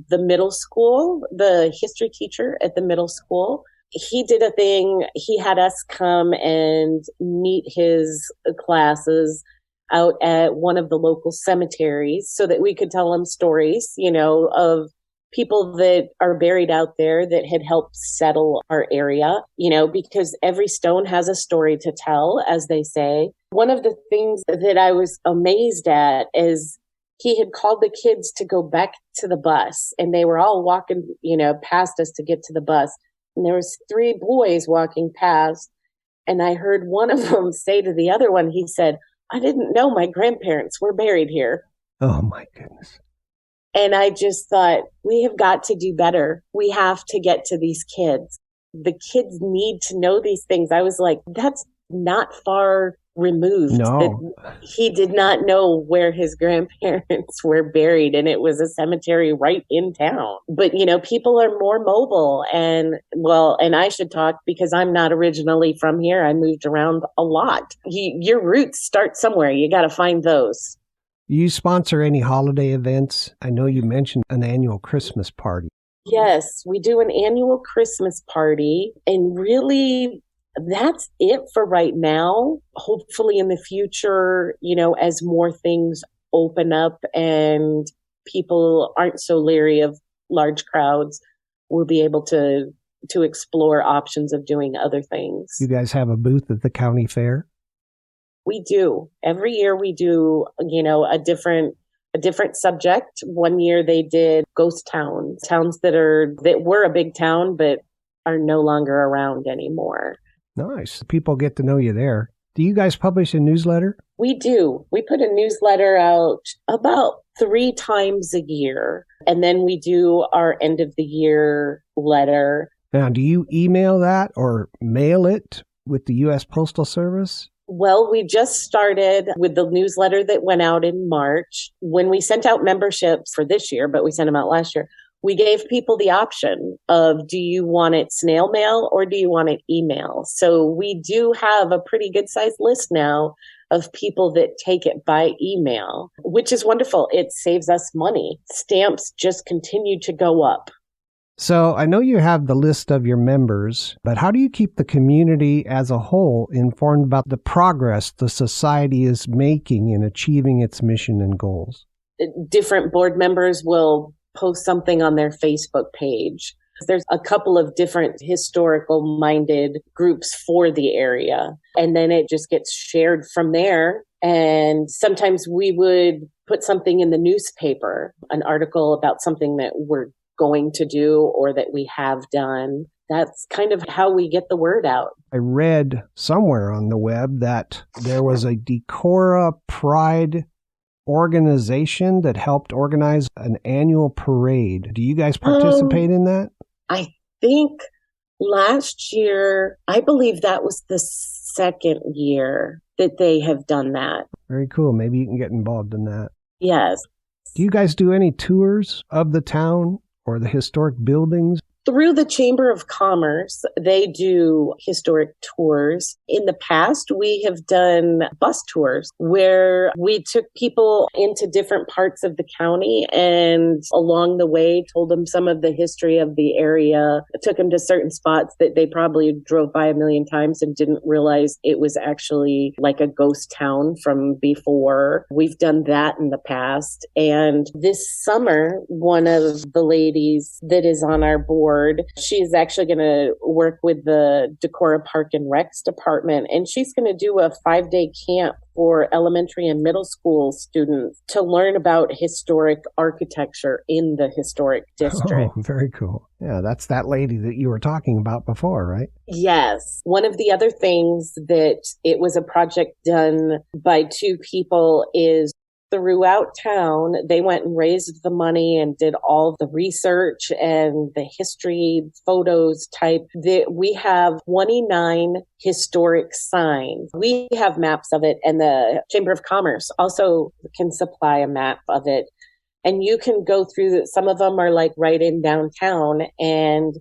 the middle school, the history teacher at the middle school. He did a thing. He had us come and meet his classes out at one of the local cemeteries so that we could tell them stories, of people that are buried out there that had helped settle our area, because every stone has a story to tell, as they say. One of the things that I was amazed at is he had called the kids to go back to the bus and they were all walking, past us to get to the bus. And there was 3 boys walking past. And I heard one of them say to the other one, he said, I didn't know my grandparents were buried here. Oh my goodness. And I just thought, we have got to do better. We have to get to these kids. The kids need to know these things. I was like, that's not far removed. No. He did not know where his grandparents were buried, and it was a cemetery right in town. But, people are more mobile, and I should talk because I'm not originally from here. I moved around a lot. Your roots start somewhere. You got to find those. You sponsor any holiday events? I know you mentioned an annual Christmas party. Yes, we do an annual Christmas party, and really that's it for right now. Hopefully in the future, as more things open up and people aren't so leery of large crowds, we'll be able to explore options of doing other things. You guys have a booth at the county fair? We do. Every year we do, a different subject. One year they did ghost towns that were a big town but are no longer around anymore. Nice. People get to know you there. Do you guys publish a newsletter? We do. We put a newsletter out about 3 times a year. And then we do our end of the year letter. Now, do you email that or mail it with the U.S. Postal Service? Well, we just started with the newsletter that went out in March. When we sent out memberships for this year, but we sent them out last year, we gave people the option of, do you want it snail mail or do you want it email? So we do have a pretty good sized list now of people that take it by email, which is wonderful. It saves us money. Stamps just continue to go up. So I know you have the list of your members, but how do you keep the community as a whole informed about the progress the society is making in achieving its mission and goals? Different board members will post something on their Facebook page. There's a couple of different historical-minded groups for the area, and then it just gets shared from there. And sometimes we would put something in the newspaper, an article about something that we're going to do or that we have done. That's kind of how we get the word out. I read somewhere on the web that there was a Decorah Pride organization that helped organize an annual parade. Do you guys participate in that? I think last year, I believe that was the second year that they have done that. Very cool. Maybe you can get involved in that. Yes. Do you guys do any tours of the town or the historic buildings? Through the Chamber of Commerce, they do historic tours. In the past, we have done bus tours where we took people into different parts of the county and along the way told them some of the history of the area, took them to certain spots that they probably drove by a million times and didn't realize it was actually like a ghost town from before. We've done that in the past. And this summer, one of the ladies that is on our board, she's actually going to work with the Decorah Park and Recs department, and she's going to do a 5-day camp for elementary and middle school students to learn about historic architecture in the historic district. Oh, very cool. Yeah, that's that lady that you were talking about before, right? Yes. One of the other things that it was a project done by 2 people is throughout town, they went and raised the money and did all the research and the history photos type. We have 29 historic signs. We have maps of it, and the Chamber of Commerce also can supply a map of it. And you can go through some of them are like right in downtown. And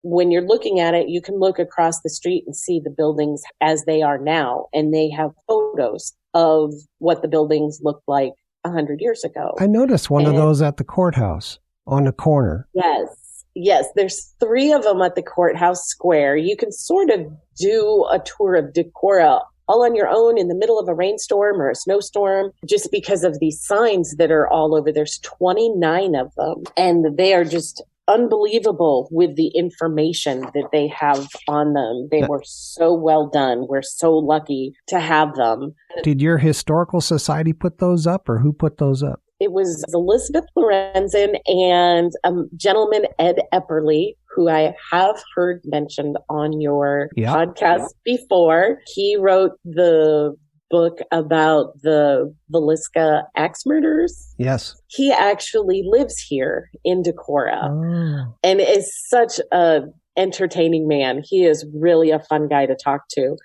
when you're looking at it, you can look across the street and see the buildings as they are now. And they have photos of what the buildings looked like 100 years ago. I noticed one of those at the courthouse on the corner. Yes. There's 3 of them at the courthouse square. You can sort of do a tour of Decorah all on your own in the middle of a rainstorm or a snowstorm, just because of these signs that are all over. There's 29 of them, and they are just unbelievable with the information that they have on them. They were so well done. We're so lucky to have them. Did your historical society put those up, or who put those up? It was Elizabeth Lorenzen and a gentleman, Ed Epperly, who I have heard mentioned on your podcast before. He wrote the book about the Villisca axe murders. Yes. He actually lives here in Decorah and is such a entertaining man. He is really a fun guy to talk to.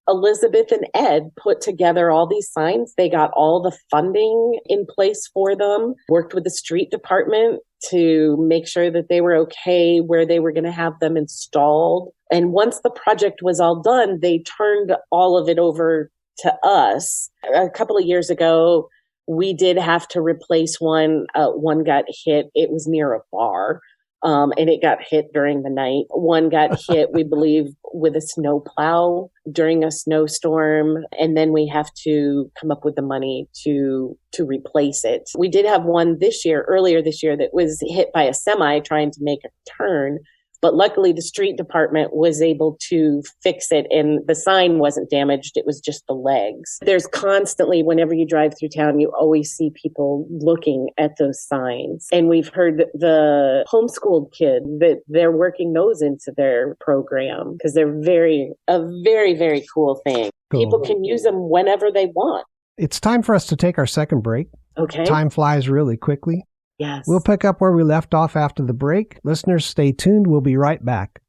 Elizabeth and Ed put together all these signs. They got all the funding in place for them, worked with the street department to make sure that they were okay where they were going to have them installed. And once the project was all done, they turned all of it over to us. A couple of years ago, we did have to replace one. One got hit. It was near a bar. And it got hit during the night. One got hit, we believe, with a snow plow during a snowstorm. And then we have to come up with the money to replace it. We did have one earlier this year, that was hit by a semi trying to make a turn. But luckily, the street department was able to fix it, and the sign wasn't damaged. It was just the legs. There's constantly, whenever you drive through town, you always see people looking at those signs. And we've heard the homeschooled kid that they're working those into their program because they're a very, very cool thing. Cool. People can use them whenever they want. It's time for us to take our second break. Okay. Time flies really quickly. Yes. We'll pick up where we left off after the break. Listeners, stay tuned. We'll be right back.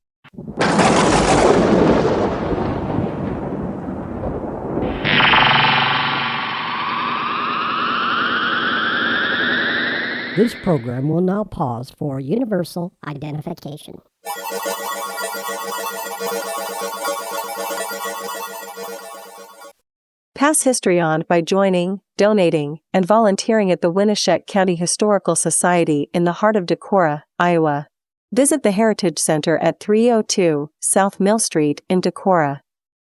This program will now pause for universal identification. Pass history on by joining, donating, and volunteering at the Winneshiek County Historical Society in the heart of Decorah, Iowa. Visit the Heritage Center at 302 South Mill Street in Decorah.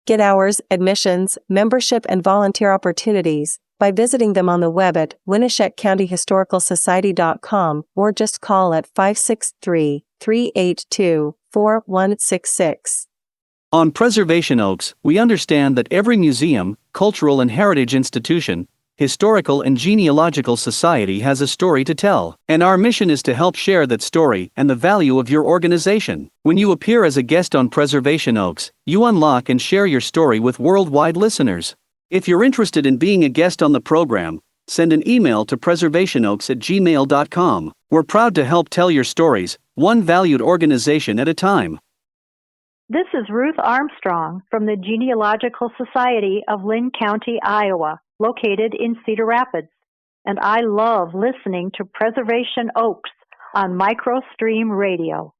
Get hours, admissions, membership, and volunteer opportunities by visiting them on the web at winneshiek.historical.society.com or just call at 563-382-4166. On Preservation Oaks, we understand that every museum, cultural and heritage institution, historical and genealogical society has a story to tell, and our mission is to help share that story and the value of your organization. When you appear as a guest on Preservation Oaks, you unlock and share your story with worldwide listeners. If you're interested in being a guest on the program, send an email to preservationoaks@gmail.com. We're proud to help tell your stories, one valued organization at a time. This is Ruth Armstrong from the Genealogical Society of Linn County, Iowa, located in Cedar Rapids, and I love listening to Preservation Oaks on MicroStream Radio.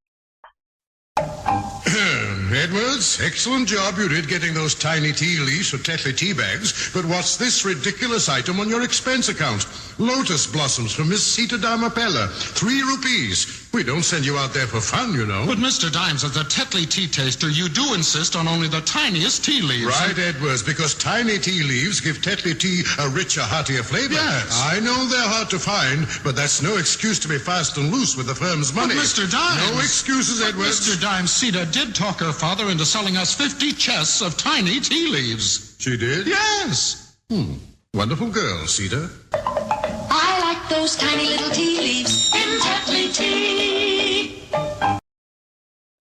Edwards, excellent job you did getting those tiny tea leaves for Tetley tea bags, but what's this ridiculous item on your expense account? Lotus blossoms for Miss Sita Dharmapella, 3 rupees. We don't send you out there for fun, you know. But Mr. Dimes, as a Tetley tea taster, you do insist on only the tiniest tea leaves. Right, Edwards, because tiny tea leaves give Tetley tea a richer, heartier flavor. Yes. I know they're hard to find, but that's no excuse to be fast and loose with the firm's money. But Mr. Dimes... No excuses, Edwards. Mr. Dimes, Sita did talk her father into selling us 50 chests of tiny tea leaves. She did? Yes. Wonderful girl, Sita. I like those tiny little tea leaves in Tetley tea.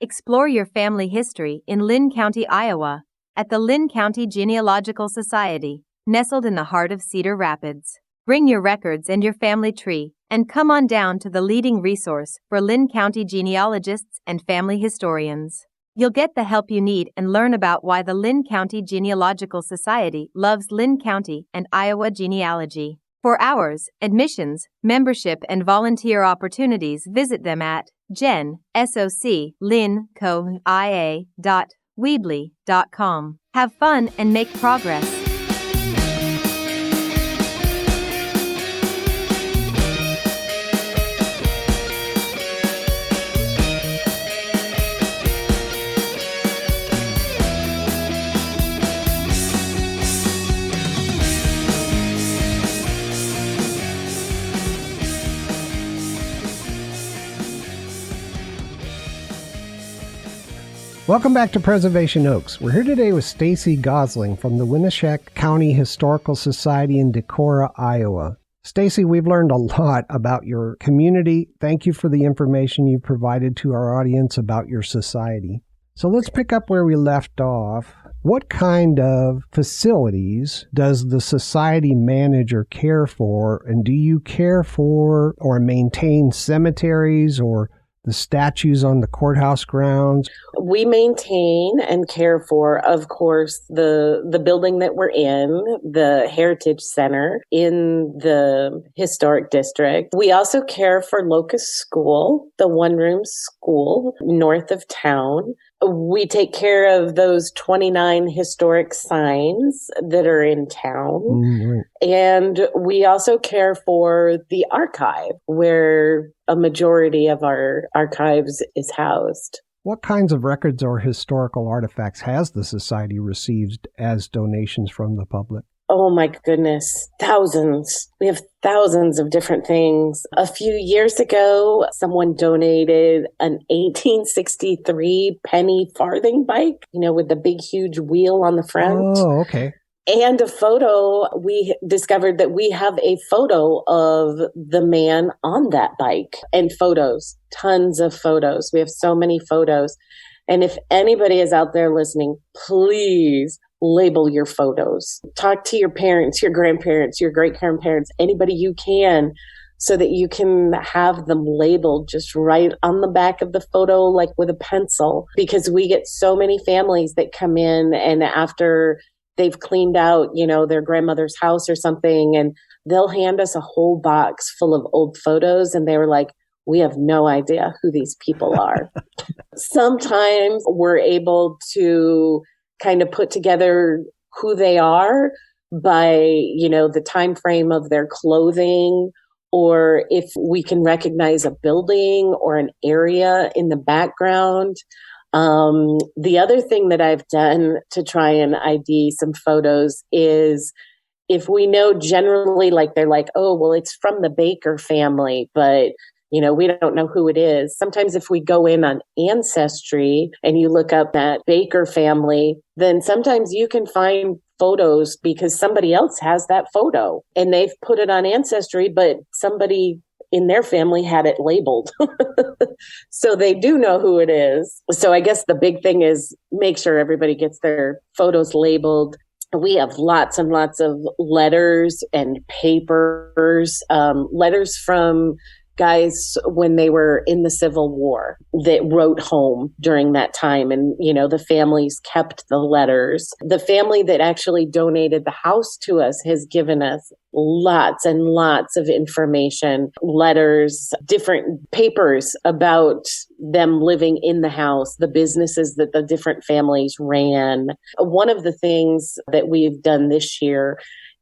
Explore your family history in Linn County, Iowa, at the Linn County Genealogical Society, nestled in the heart of Cedar Rapids. Bring your records and your family tree, and come on down to the leading resource for Linn County genealogists and family historians. You'll get the help you need and learn about why the Linn County Genealogical Society loves Linn County and Iowa genealogy. For hours, admissions, membership, and volunteer opportunities, visit them at gensoc.linncoia.weebly.com. Have fun and make progress. Welcome back to Preservation Oaks. We're here today with Stacey Gossling from the Winneshiek County Historical Society in Decorah, Iowa. Stacey, we've learned a lot about your community. Thank you for the information you provided to our audience about your society. So let's pick up where we left off. What kind of facilities does the society manage or care for? And do you care for or maintain cemeteries or the statues on the courthouse grounds? We maintain and care for, of course, the building that we're in, the Heritage Center in the Historic District. We also care for Locust School, the one-room school north of town. We take care of those 29 historic signs that are in town. Mm-hmm. And we also care for the archive, where a majority of our archives is housed. What kinds of records or historical artifacts has the Society received as donations from the public? Oh my goodness, thousands. We have thousands of different things. A few years ago, someone donated an 1863 penny farthing bike, with the big, huge wheel on the front. Oh, okay. And a photo. We discovered that we have a photo of the man on that bike, and photos, tons of photos. We have so many photos. And if anybody is out there listening, please label your photos. Talk to your parents, your grandparents, your great-grandparents, anybody you can, so that you can have them labeled just right on the back of the photo, like with a pencil. Because we get so many families that come in, and after they've cleaned out, their grandmother's house or something, and they'll hand us a whole box full of old photos. And they were like, we have no idea who these people are. Sometimes we're able to kind of put together who they are by, the time frame of their clothing, or if we can recognize a building or an area in the background. The other thing that I've done to try and ID some photos is, if we know generally, like they're like, oh, well, it's from the Baker family, but we don't know who it is. Sometimes if we go in on Ancestry and you look up that Baker family, then sometimes you can find photos because somebody else has that photo and they've put it on Ancestry, but somebody in their family had it labeled. So they do know who it is. So I guess the big thing is make sure everybody gets their photos labeled. We have lots and lots of letters and papers, letters from guys when they were in the Civil War that wrote home during that time. And, the families kept the letters. The family that actually donated the house to us has given us lots and lots of information, letters, different papers about them living in the house, the businesses that the different families ran. One of the things that we've done this year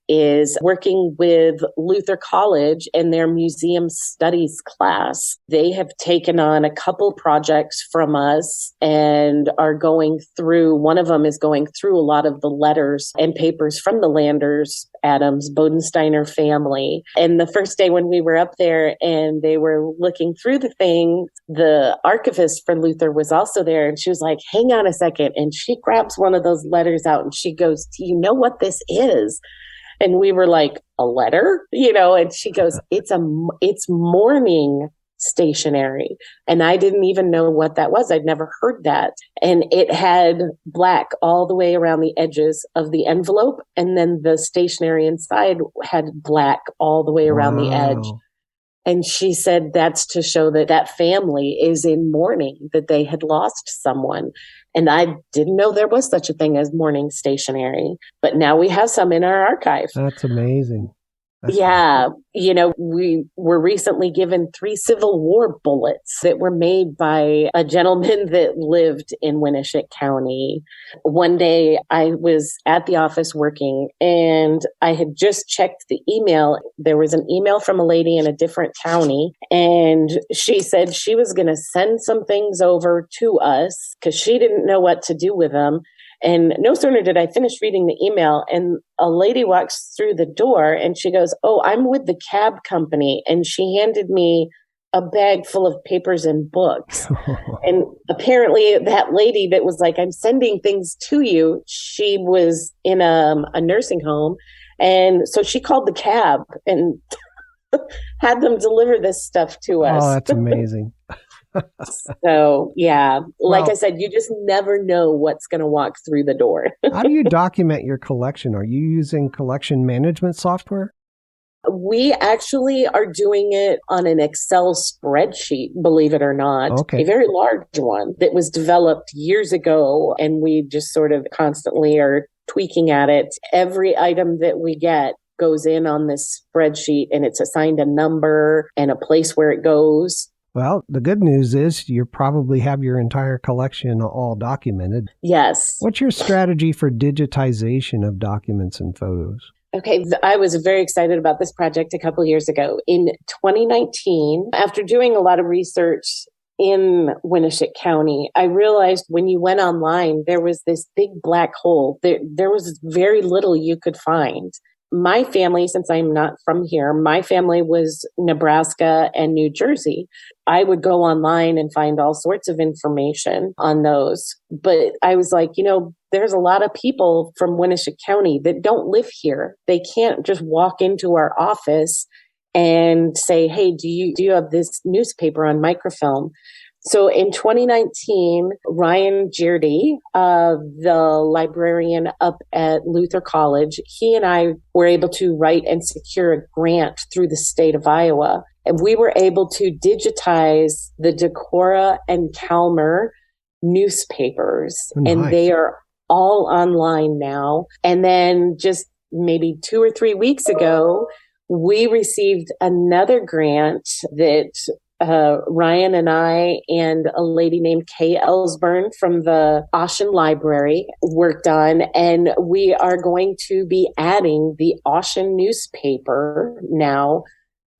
is working with Luther College and their museum studies class. They have taken on a couple projects from us and are going through, one of them is going through a lot of the letters and papers from the Landers, Adams, Bodensteiner family. And the first day when we were up there and they were looking through the thing, the archivist for Luther was also there, and she was like, hang on a second. And she grabs one of those letters out and she goes, do you know what this is? And we were like, a letter, and she goes, it's mourning stationery. And I didn't even know what that was. I'd never heard that. And it had black all the way around the edges of the envelope. And then the stationery inside had black all the way around the edge. And she said that's to show that that family is in mourning, that they had lost someone. And I didn't know there was such a thing as mourning stationery, but now we have some in our archive. That's amazing. Yeah. We were recently given 3 Civil War bullets that were made by a gentleman that lived in Winneshiek County. One day I was at the office working and I had just checked the email. There was an email from a lady in a different county, and she said she was going to send some things over to us because she didn't know what to do with them. And no sooner did I finish reading the email, and a lady walks through the door and she goes, oh, I'm with the cab company. And she handed me a bag full of papers and books. And apparently that lady that was like, I'm sending things to you, she was in a nursing home. And so she called the cab and had them deliver this stuff to us. Oh, that's amazing. So, yeah, like I said, you just never know what's going to walk through the door. How do you document your collection? Are you using collection management software? We actually are doing it on an Excel spreadsheet, believe it or not. Okay. A very large one that was developed years ago, and we just sort of constantly are tweaking at it. Every item that we get goes in on this spreadsheet, and it's assigned a number and a place where it goes. Well, the good news is you probably have your entire collection all documented. Yes. What's your strategy for digitization of documents and photos? Okay, I was very excited about this project a couple years ago. In 2019, after doing a lot of research in Winneshiek County, I realized when you went online, there was this big black hole. There was very little you could find. My family, since I'm not from here, my family was Nebraska and New Jersey. I would go online and find all sorts of information on those. But I was like, there's a lot of people from Winneshiek County that don't live here. They can't just walk into our office and say, hey, do you have this newspaper on microfilm? So in 2019, Ryan Girdy, the librarian up at Luther College, he and I were able to write and secure a grant through the state of Iowa. And we were able to digitize the Decorah and Calmer newspapers. Nice. And they are all online now. And then just maybe 2 or 3 weeks ago, we received another grant that Ryan and I and a lady named Kay Ellsburn from the Ocean Library worked on, and we are going to be adding the Ocean newspaper now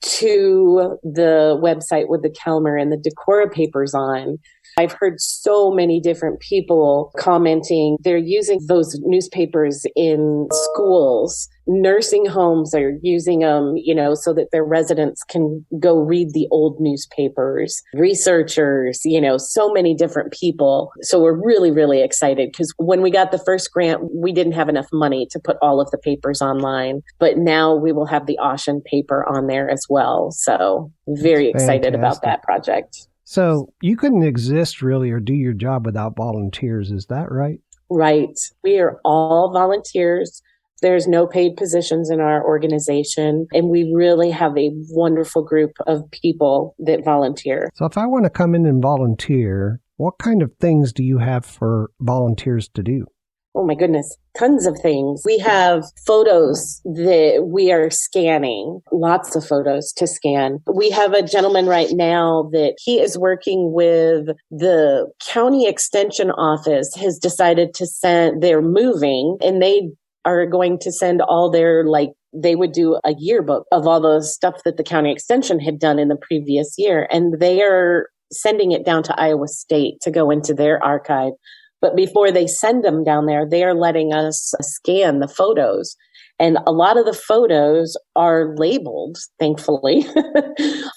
to the website with the Calmer and the Decorah papers on. I've heard so many different people commenting they're using those newspapers in schools. Nursing homes are using them, so that their residents can go read the old newspapers. Researchers, so many different people. So we're really, really excited because when we got the first grant, we didn't have enough money to put all of the papers online. But now we will have the Ocean paper on there as well. So very excited about that project. So you couldn't exist really or do your job without volunteers. Is that right? Right. We are all volunteers. There's no paid positions in our organization, and we really have a wonderful group of people that volunteer. So if I want to come in and volunteer, what kind of things do you have for volunteers to do? Oh my goodness, tons of things. We have photos that we are scanning, lots of photos to scan. We have a gentleman right now that he is working with the county extension office, has decided to they're moving, and they are going to send all their, they would do a yearbook of all the stuff that the county extension had done in the previous year. And they are sending it down to Iowa State to go into their archive. But before they send them down there, they are letting us scan the photos. And a lot of the photos are labeled, thankfully,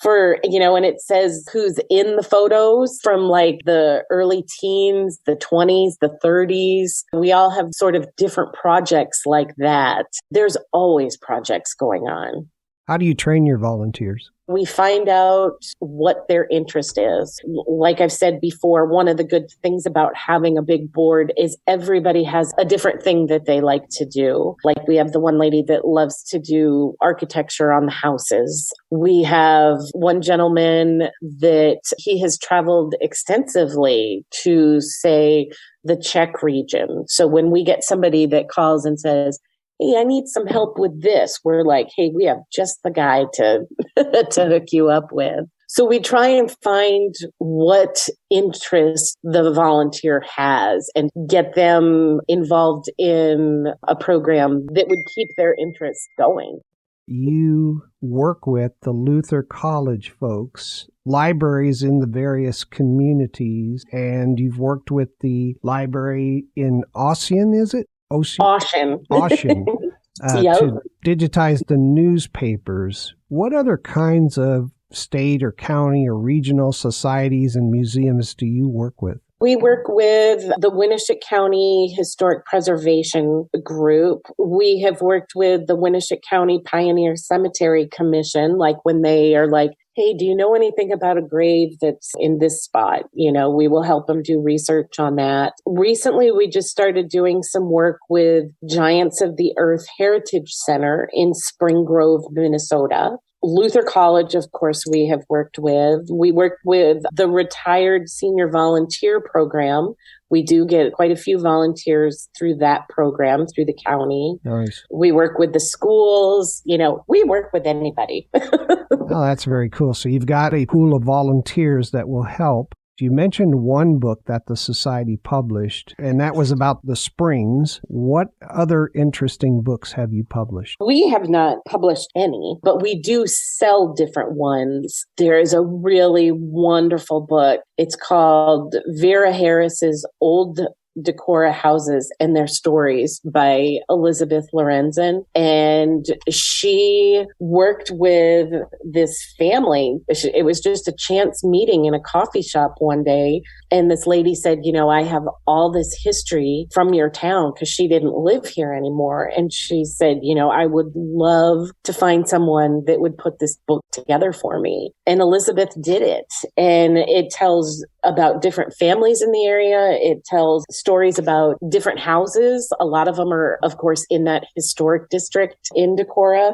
for, and it says who's in the photos from the early teens, the 20s, the 30s. We all have sort of different projects like that. There's always projects going on. How do you train your volunteers? We find out what their interest is. Like I've said before, one of the good things about having a big board is everybody has a different thing that they like to do. Like we have the one lady that loves to do architecture on the houses. We have one gentleman that he has traveled extensively to, say, the Czech region. So when we get somebody that calls and says, hey, I need some help with this, we're like, hey, we have just the guy to hook you up with. So we try and find what interest the volunteer has and get them involved in a program that would keep their interest going. You work with the Luther College folks, libraries in the various communities, and you've worked with the library in Ocean, is it? Ocean. Yep. To digitize the newspapers. What other kinds of state or county or regional societies and museums do you work with? We work with the Winneshiek County Historic Preservation Group. We have worked with the Winneshiek County Pioneer Cemetery Commission, like when they are like, hey, do you know anything about a grave that's in this spot? We will help them do research on that. Recently, we just started doing some work with Giants of the Earth Heritage Center in Spring Grove, Minnesota. Luther College, of course, we have worked with. We work with the Retired Senior Volunteer Program. We do get quite a few volunteers through that program, through the county. Nice. We work with the schools. We work with anybody. Oh, that's very cool. So you've got a pool of volunteers that will help. You mentioned one book that the Society published, and that was about the Springs. What other interesting books have you published? We have not published any, but we do sell different ones. There is a really wonderful book. It's called Vera Harris's Old Decorah Houses and Their Stories by Elizabeth Lorenzen. And she worked with this family. It was just a chance meeting in a coffee shop one day. And this lady said, I have all this history from your town, because she didn't live here anymore. And she said, I would love to find someone that would put this book together for me. And Elizabeth did it. And it tells about different families in the area. It tells stories about different houses. A lot of them are, of course, in that historic district in Decorah.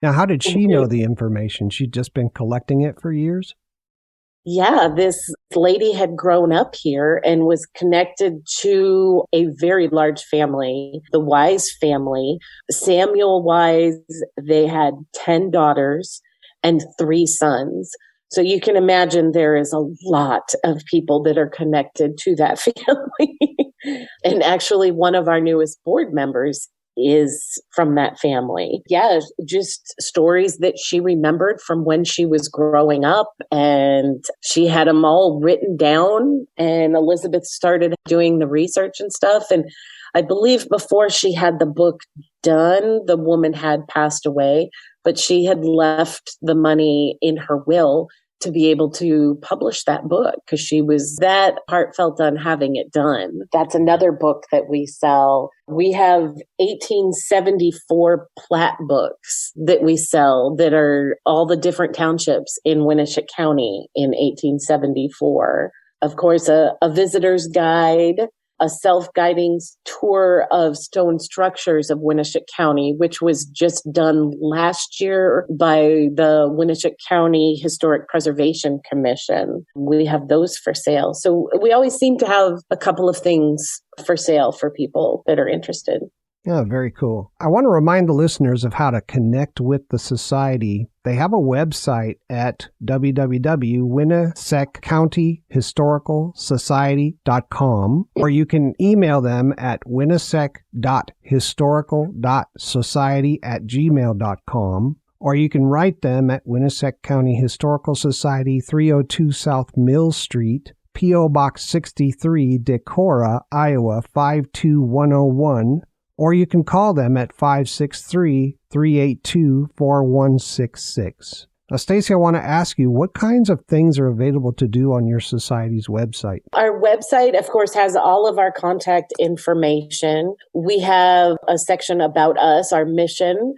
Now, how did she know the information? She'd just been collecting it for years? Yeah, this lady had grown up here and was connected to a very large family, the Wise family. Samuel Wise, they had 10 daughters and 3 sons. So you can imagine there is a lot of people that are connected to that family. And actually, one of our newest board members is from that family. Yeah, just stories that she remembered from when she was growing up, and she had them all written down, and Elizabeth started doing the research and stuff. And I believe before she had the book done, the woman had passed away, but she had left the money in her will to be able to publish that book, because she was that heartfelt on having it done. That's another book that we sell. We have 1874 plat books that we sell that are all the different townships in Winneshiek County in 1874. Of course, a visitor's guide, a self-guiding tour of stone structures of Winneshiek County, which was just done last year by the Winneshiek County Historic Preservation Commission. We have those for sale. So we always seem to have a couple of things for sale for people that are interested. Yeah, very cool. I want to remind the listeners of how to connect with the Society. They have a website at www.winneshiek.historical.society.com, or you can email them at winneshiek.historical.society@gmail.com, or you can write them at Winneshiek County Historical Society, 302 South Mill Street, P.O. Box 63, Decorah, Iowa, 52101, or you can call them at 563-382-4166. Now, Stacey, I want to ask you, what kinds of things are available to do on your society's website? Our website, of course, has all of our contact information. We have a section about us, our mission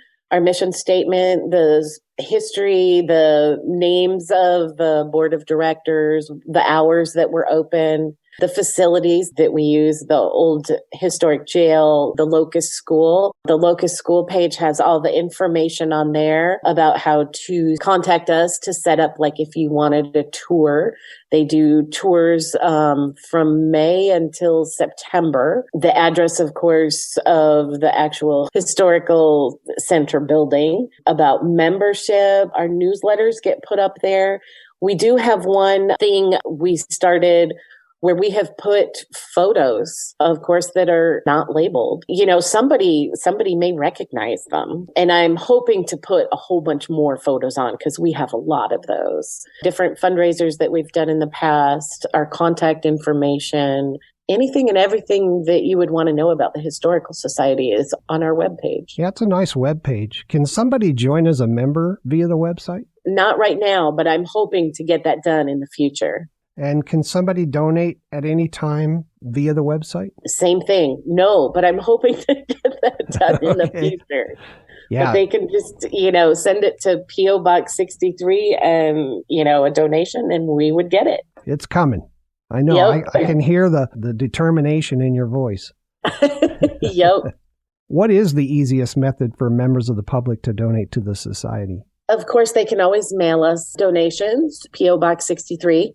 statement, the history, the names of the board of directors, the hours that we're open, the facilities that we use, the old historic jail, the Locust School. The Locust School page has all the information on there about how to contact us to set up, like if you wanted a tour. They do tours from May until September. The address, of course, of the actual historical center building. About membership, our newsletters get put up there. We do have one thing we started where we have put photos, of course, that are not labeled. Somebody may recognize them. And I'm hoping to put a whole bunch more photos on, because we have a lot of those. Different fundraisers that we've done in the past, our contact information, anything and everything that you would want to know about the Historical Society is on our webpage. Yeah, it's a nice webpage. Can somebody join as a member via the website? Not right now, but I'm hoping to get that done in the future. And can somebody donate at any time via the website? Same thing. No, but I'm hoping to get that done in the future. Yeah. But they can just, send it to P.O. Box 63 and, a donation, and we would get it. It's coming. I know. Yep. I can hear the determination in your voice. Yep. What is the easiest method for members of the public to donate to the Society? Of course, they can always mail us donations, P.O. Box 63.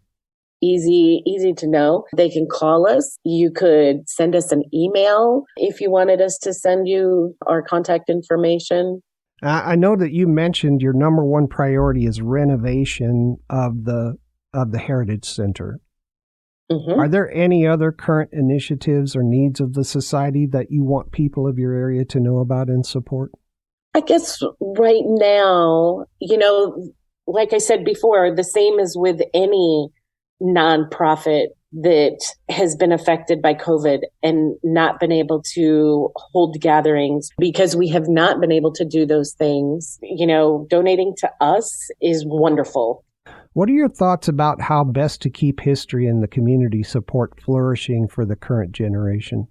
Easy to know. They can call us. You could send us an email if you wanted us to send you our contact information. I know that you mentioned your number one priority is renovation of the Heritage Center. Mm-hmm. Are there any other current initiatives or needs of the society that you want people of your area to know about and support? I guess right now, like I said before, the same as with any nonprofit that has been affected by COVID and not been able to hold gatherings because we have not been able to do those things. Donating to us is wonderful. What are your thoughts about how best to keep history and the community support flourishing for the current generation?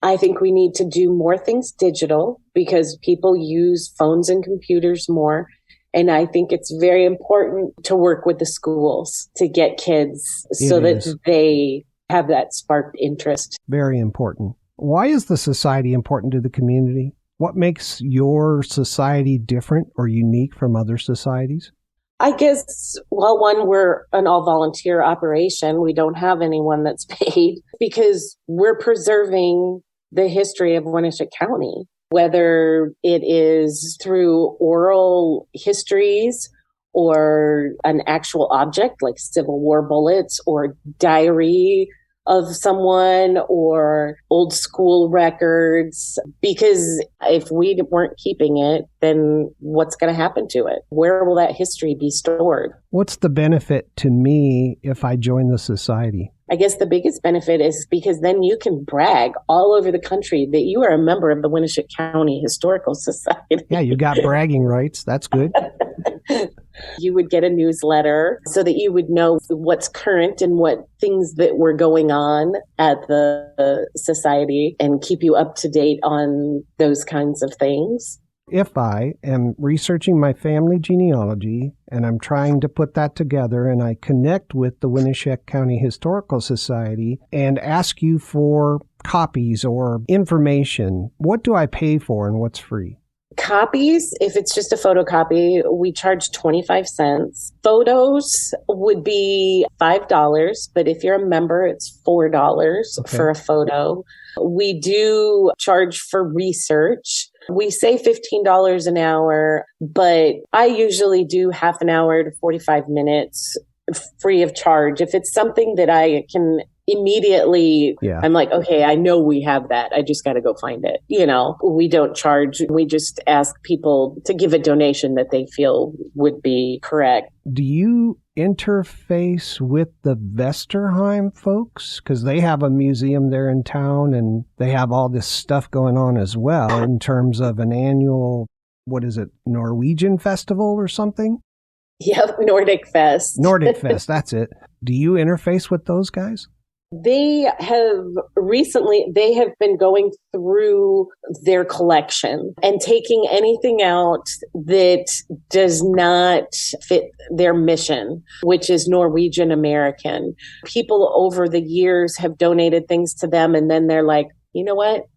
I think we need to do more things digital because people use phones and computers more. And I think it's very important to work with the schools to get kids so that they have that sparked interest. Very important. Why is the society important to the community? What makes your society different or unique from other societies? I guess, well, one, we're an all-volunteer operation. We don't have anyone that's paid because we're preserving the history of Winneshiek County, whether it is through oral histories or an actual object like Civil War bullets or diary of someone or old school records. Because if we weren't keeping it, then what's going to happen to it? Where will that history be stored? What's the benefit to me if I join the society? I guess the biggest benefit is because then you can brag all over the country that you are a member of the Winneshiek County Historical Society. Yeah, you got bragging rights. That's good. You would get a newsletter so that you would know what's current and what things that were going on at the society and keep you up to date on those kinds of things. If I am researching my family genealogy and I'm trying to put that together and I connect with the Winneshiek County Historical Society and ask you for copies or information, what do I pay for and what's free? Copies, if it's just a photocopy, we charge 25 cents. Photos would be $5, but if you're a member, it's $4 for a photo. We do charge for research. We say $15 an hour, but I usually do half an hour to 45 minutes free of charge. If it's something that I can immediately, I'm like, okay, I know we have that. I just got to go find it. We don't charge. We just ask people to give a donation that they feel would be correct. Do you interface with the Vesterheim folks? Because they have a museum there in town and they have all this stuff going on as well in terms of an annual, Norwegian festival or something? Yep, Nordic Fest. Nordic Fest, that's it. Do you interface with those guys? They have been going through their collection and taking anything out that does not fit their mission, which is Norwegian American. People over the years have donated things to them and then they're like, you know what?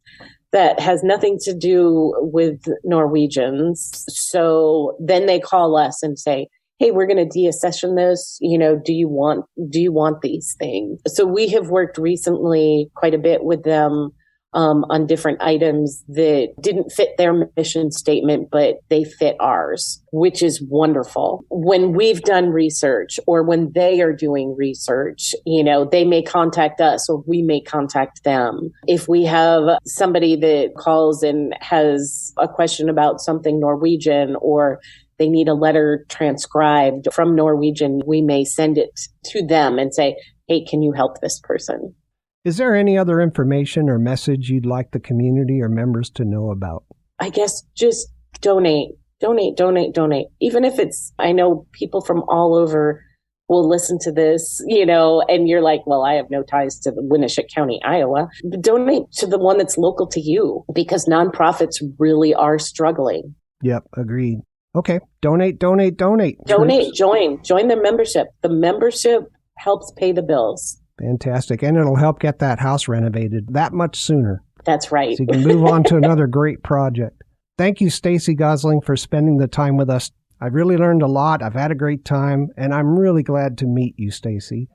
That has nothing to do with Norwegians. So then they call us and say, hey, we're going to deaccession this. Do you want these things? So we have worked recently quite a bit with them on different items that didn't fit their mission statement, but they fit ours, which is wonderful. When we've done research or when they are doing research, they may contact us or we may contact them. If we have somebody that calls and has a question about something Norwegian or they need a letter transcribed from Norwegian, we may send it to them and say, hey, can you help this person? Is there any other information or message you'd like the community or members to know about? I guess just donate. Even if I know people from all over will listen to this, and you're like, well, I have no ties to the Winneshiek County, Iowa. Donate to the one that's local to you because nonprofits really are struggling. Yep, agreed. Okay, donate. Join the membership. The membership helps pay the bills. Fantastic. And it'll help get that house renovated that much sooner. That's right. So you can move on to another great project. Thank you, Stacey Gossling, for spending the time with us. I've really learned a lot. I've had a great time, and I'm really glad to meet you, Stacey.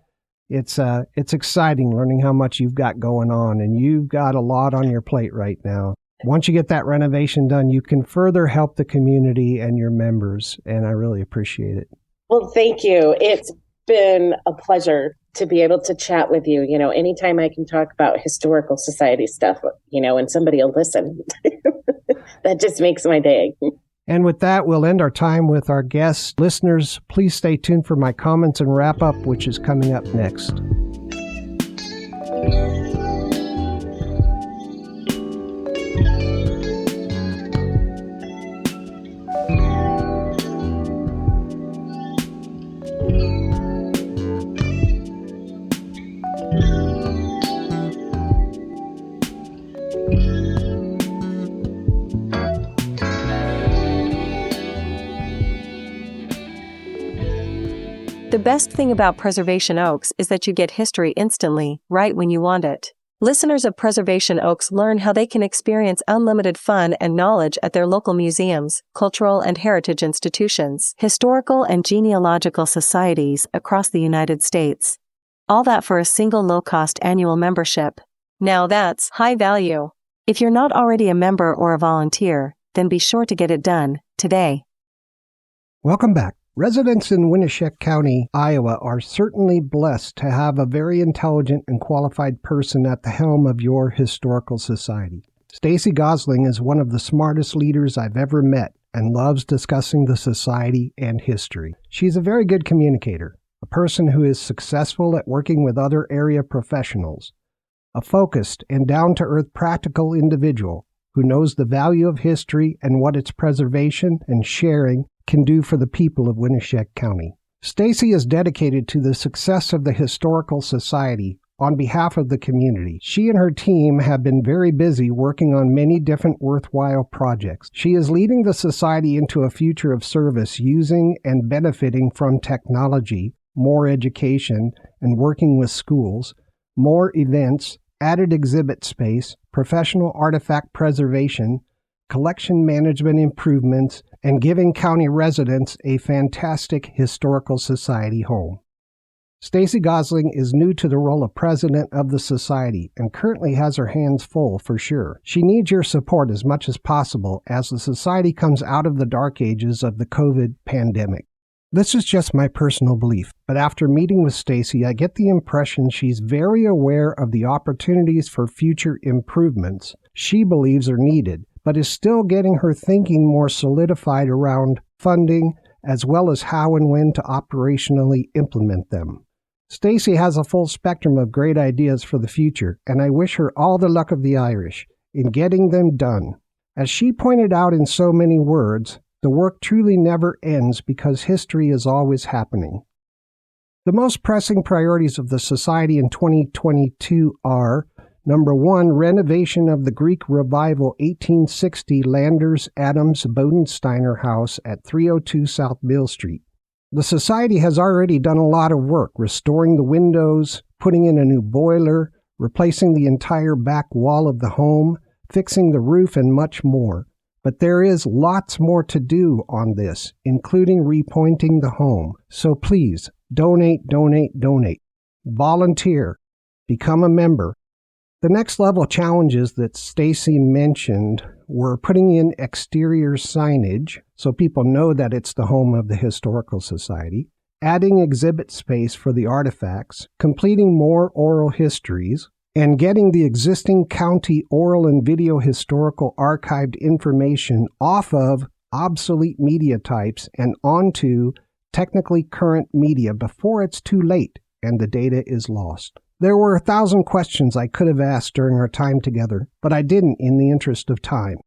It's exciting learning how much you've got going on, and you've got a lot on your plate right now. Once you get that renovation done, you can further help the community and your members, and I really appreciate it. Well, thank you. It's been a pleasure to be able to chat with you. Anytime I can talk about historical society stuff, and somebody will listen, that just makes my day. And with that, we'll end our time with our guests. Listeners, please stay tuned for my comments and wrap up, which is coming up next. The best thing about Preservation Oaks is that you get history instantly, right when you want it. Listeners of Preservation Oaks learn how they can experience unlimited fun and knowledge at their local museums, cultural and heritage institutions, historical and genealogical societies across the United States. All that for a single low-cost annual membership. Now that's high value. If you're not already a member or a volunteer, then be sure to get it done today. Welcome back. Residents in Winneshiek County, Iowa are certainly blessed to have a very intelligent and qualified person at the helm of your historical society. Stacey Gossling is one of the smartest leaders I've ever met and loves discussing the society and history. She's a very good communicator, a person who is successful at working with other area professionals, a focused and down-to-earth practical individual who knows the value of history and what its preservation and sharing can do for the people of Winneshiek County. Stacey is dedicated to the success of the Historical Society on behalf of the community. She and her team have been very busy working on many different worthwhile projects. She is leading the society into a future of service using and benefiting from technology, more education, and working with schools, more events, added exhibit space, professional artifact preservation, collection management improvements, and giving county residents a fantastic historical society home. Stacey Gossling is new to the role of president of the society and currently has her hands full for sure. She needs your support as much as possible as the society comes out of the dark ages of the COVID pandemic. This is just my personal belief, but after meeting with Stacey, I get the impression she's very aware of the opportunities for future improvements she believes are needed, but is still getting her thinking more solidified around funding as well as how and when to operationally implement them. Stacey has a full spectrum of great ideas for the future, and I wish her all the luck of the Irish in getting them done. As she pointed out in so many words, the work truly never ends because history is always happening. The most pressing priorities of the Society in 2022 are: Number 1, renovation of the Greek Revival 1860 Landers Adams Bodensteiner House at 302 South Mill Street. The Society has already done a lot of work, restoring the windows, putting in a new boiler, replacing the entire back wall of the home, fixing the roof, and much more. But there is lots more to do on this, including repointing the home. So please, donate, donate, donate. Volunteer. Become a member. The next level challenges that Stacey mentioned were putting in exterior signage so people know that it's the home of the Historical Society, adding exhibit space for the artifacts, completing more oral histories, and getting the existing county oral and video historical archived information off of obsolete media types and onto technically current media before it's too late and the data is lost. There were 1,000 questions I could have asked during our time together, but I didn't in the interest of time.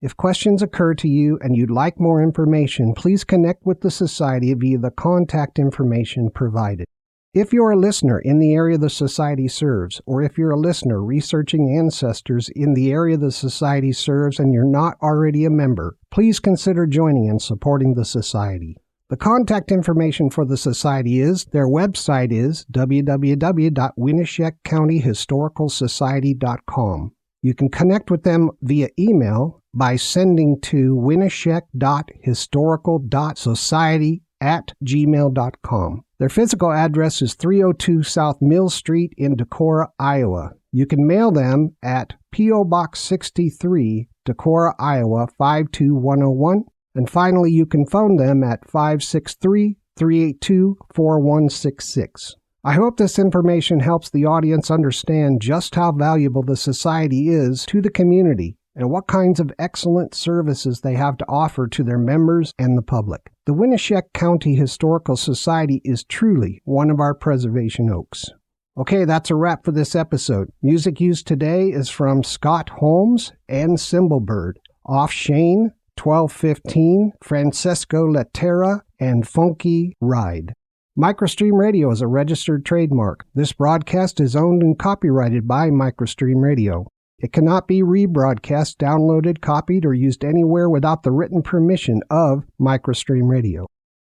If questions occur to you and you'd like more information, please connect with the Society via the contact information provided. If you're a listener in the area the Society serves, or if you're a listener researching ancestors in the area the Society serves and you're not already a member, please consider joining and supporting the Society. The contact information for the Society is, their website is www.winneshiekcountyhistoricalsociety.com. You can connect with them via email by sending to winneshiek.historical.society@gmail.com. Their physical address is 302 South Mill Street in Decorah, Iowa. You can mail them at EP016, Decorah, Iowa 52101. And finally, you can phone them at 563-382-4166. I hope this information helps the audience understand just how valuable the Society is to the community and what kinds of excellent services they have to offer to their members and the public. The Winneshiek County Historical Society is truly one of our preservation oaks. Okay, that's a wrap for this episode. Music used today is from Scott Holmes and Cymbalbird, off Shane, 1215, Francesco Lettera, and Funky Ride. Microstream Radio is a registered trademark. This broadcast is owned and copyrighted by Microstream Radio. It cannot be rebroadcast, downloaded, copied, or used anywhere without the written permission of Microstream Radio.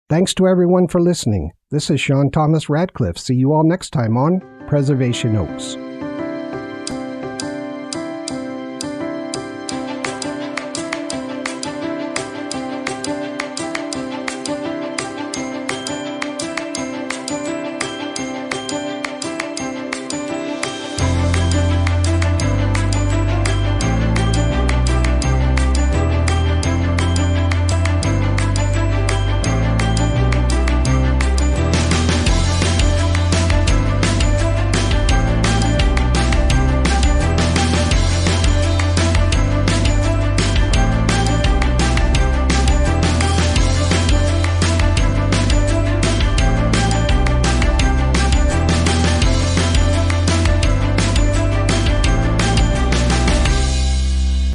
Thanks to everyone for listening. This is Sean Thomas Radcliff. See you all next time on Preservation Oaks.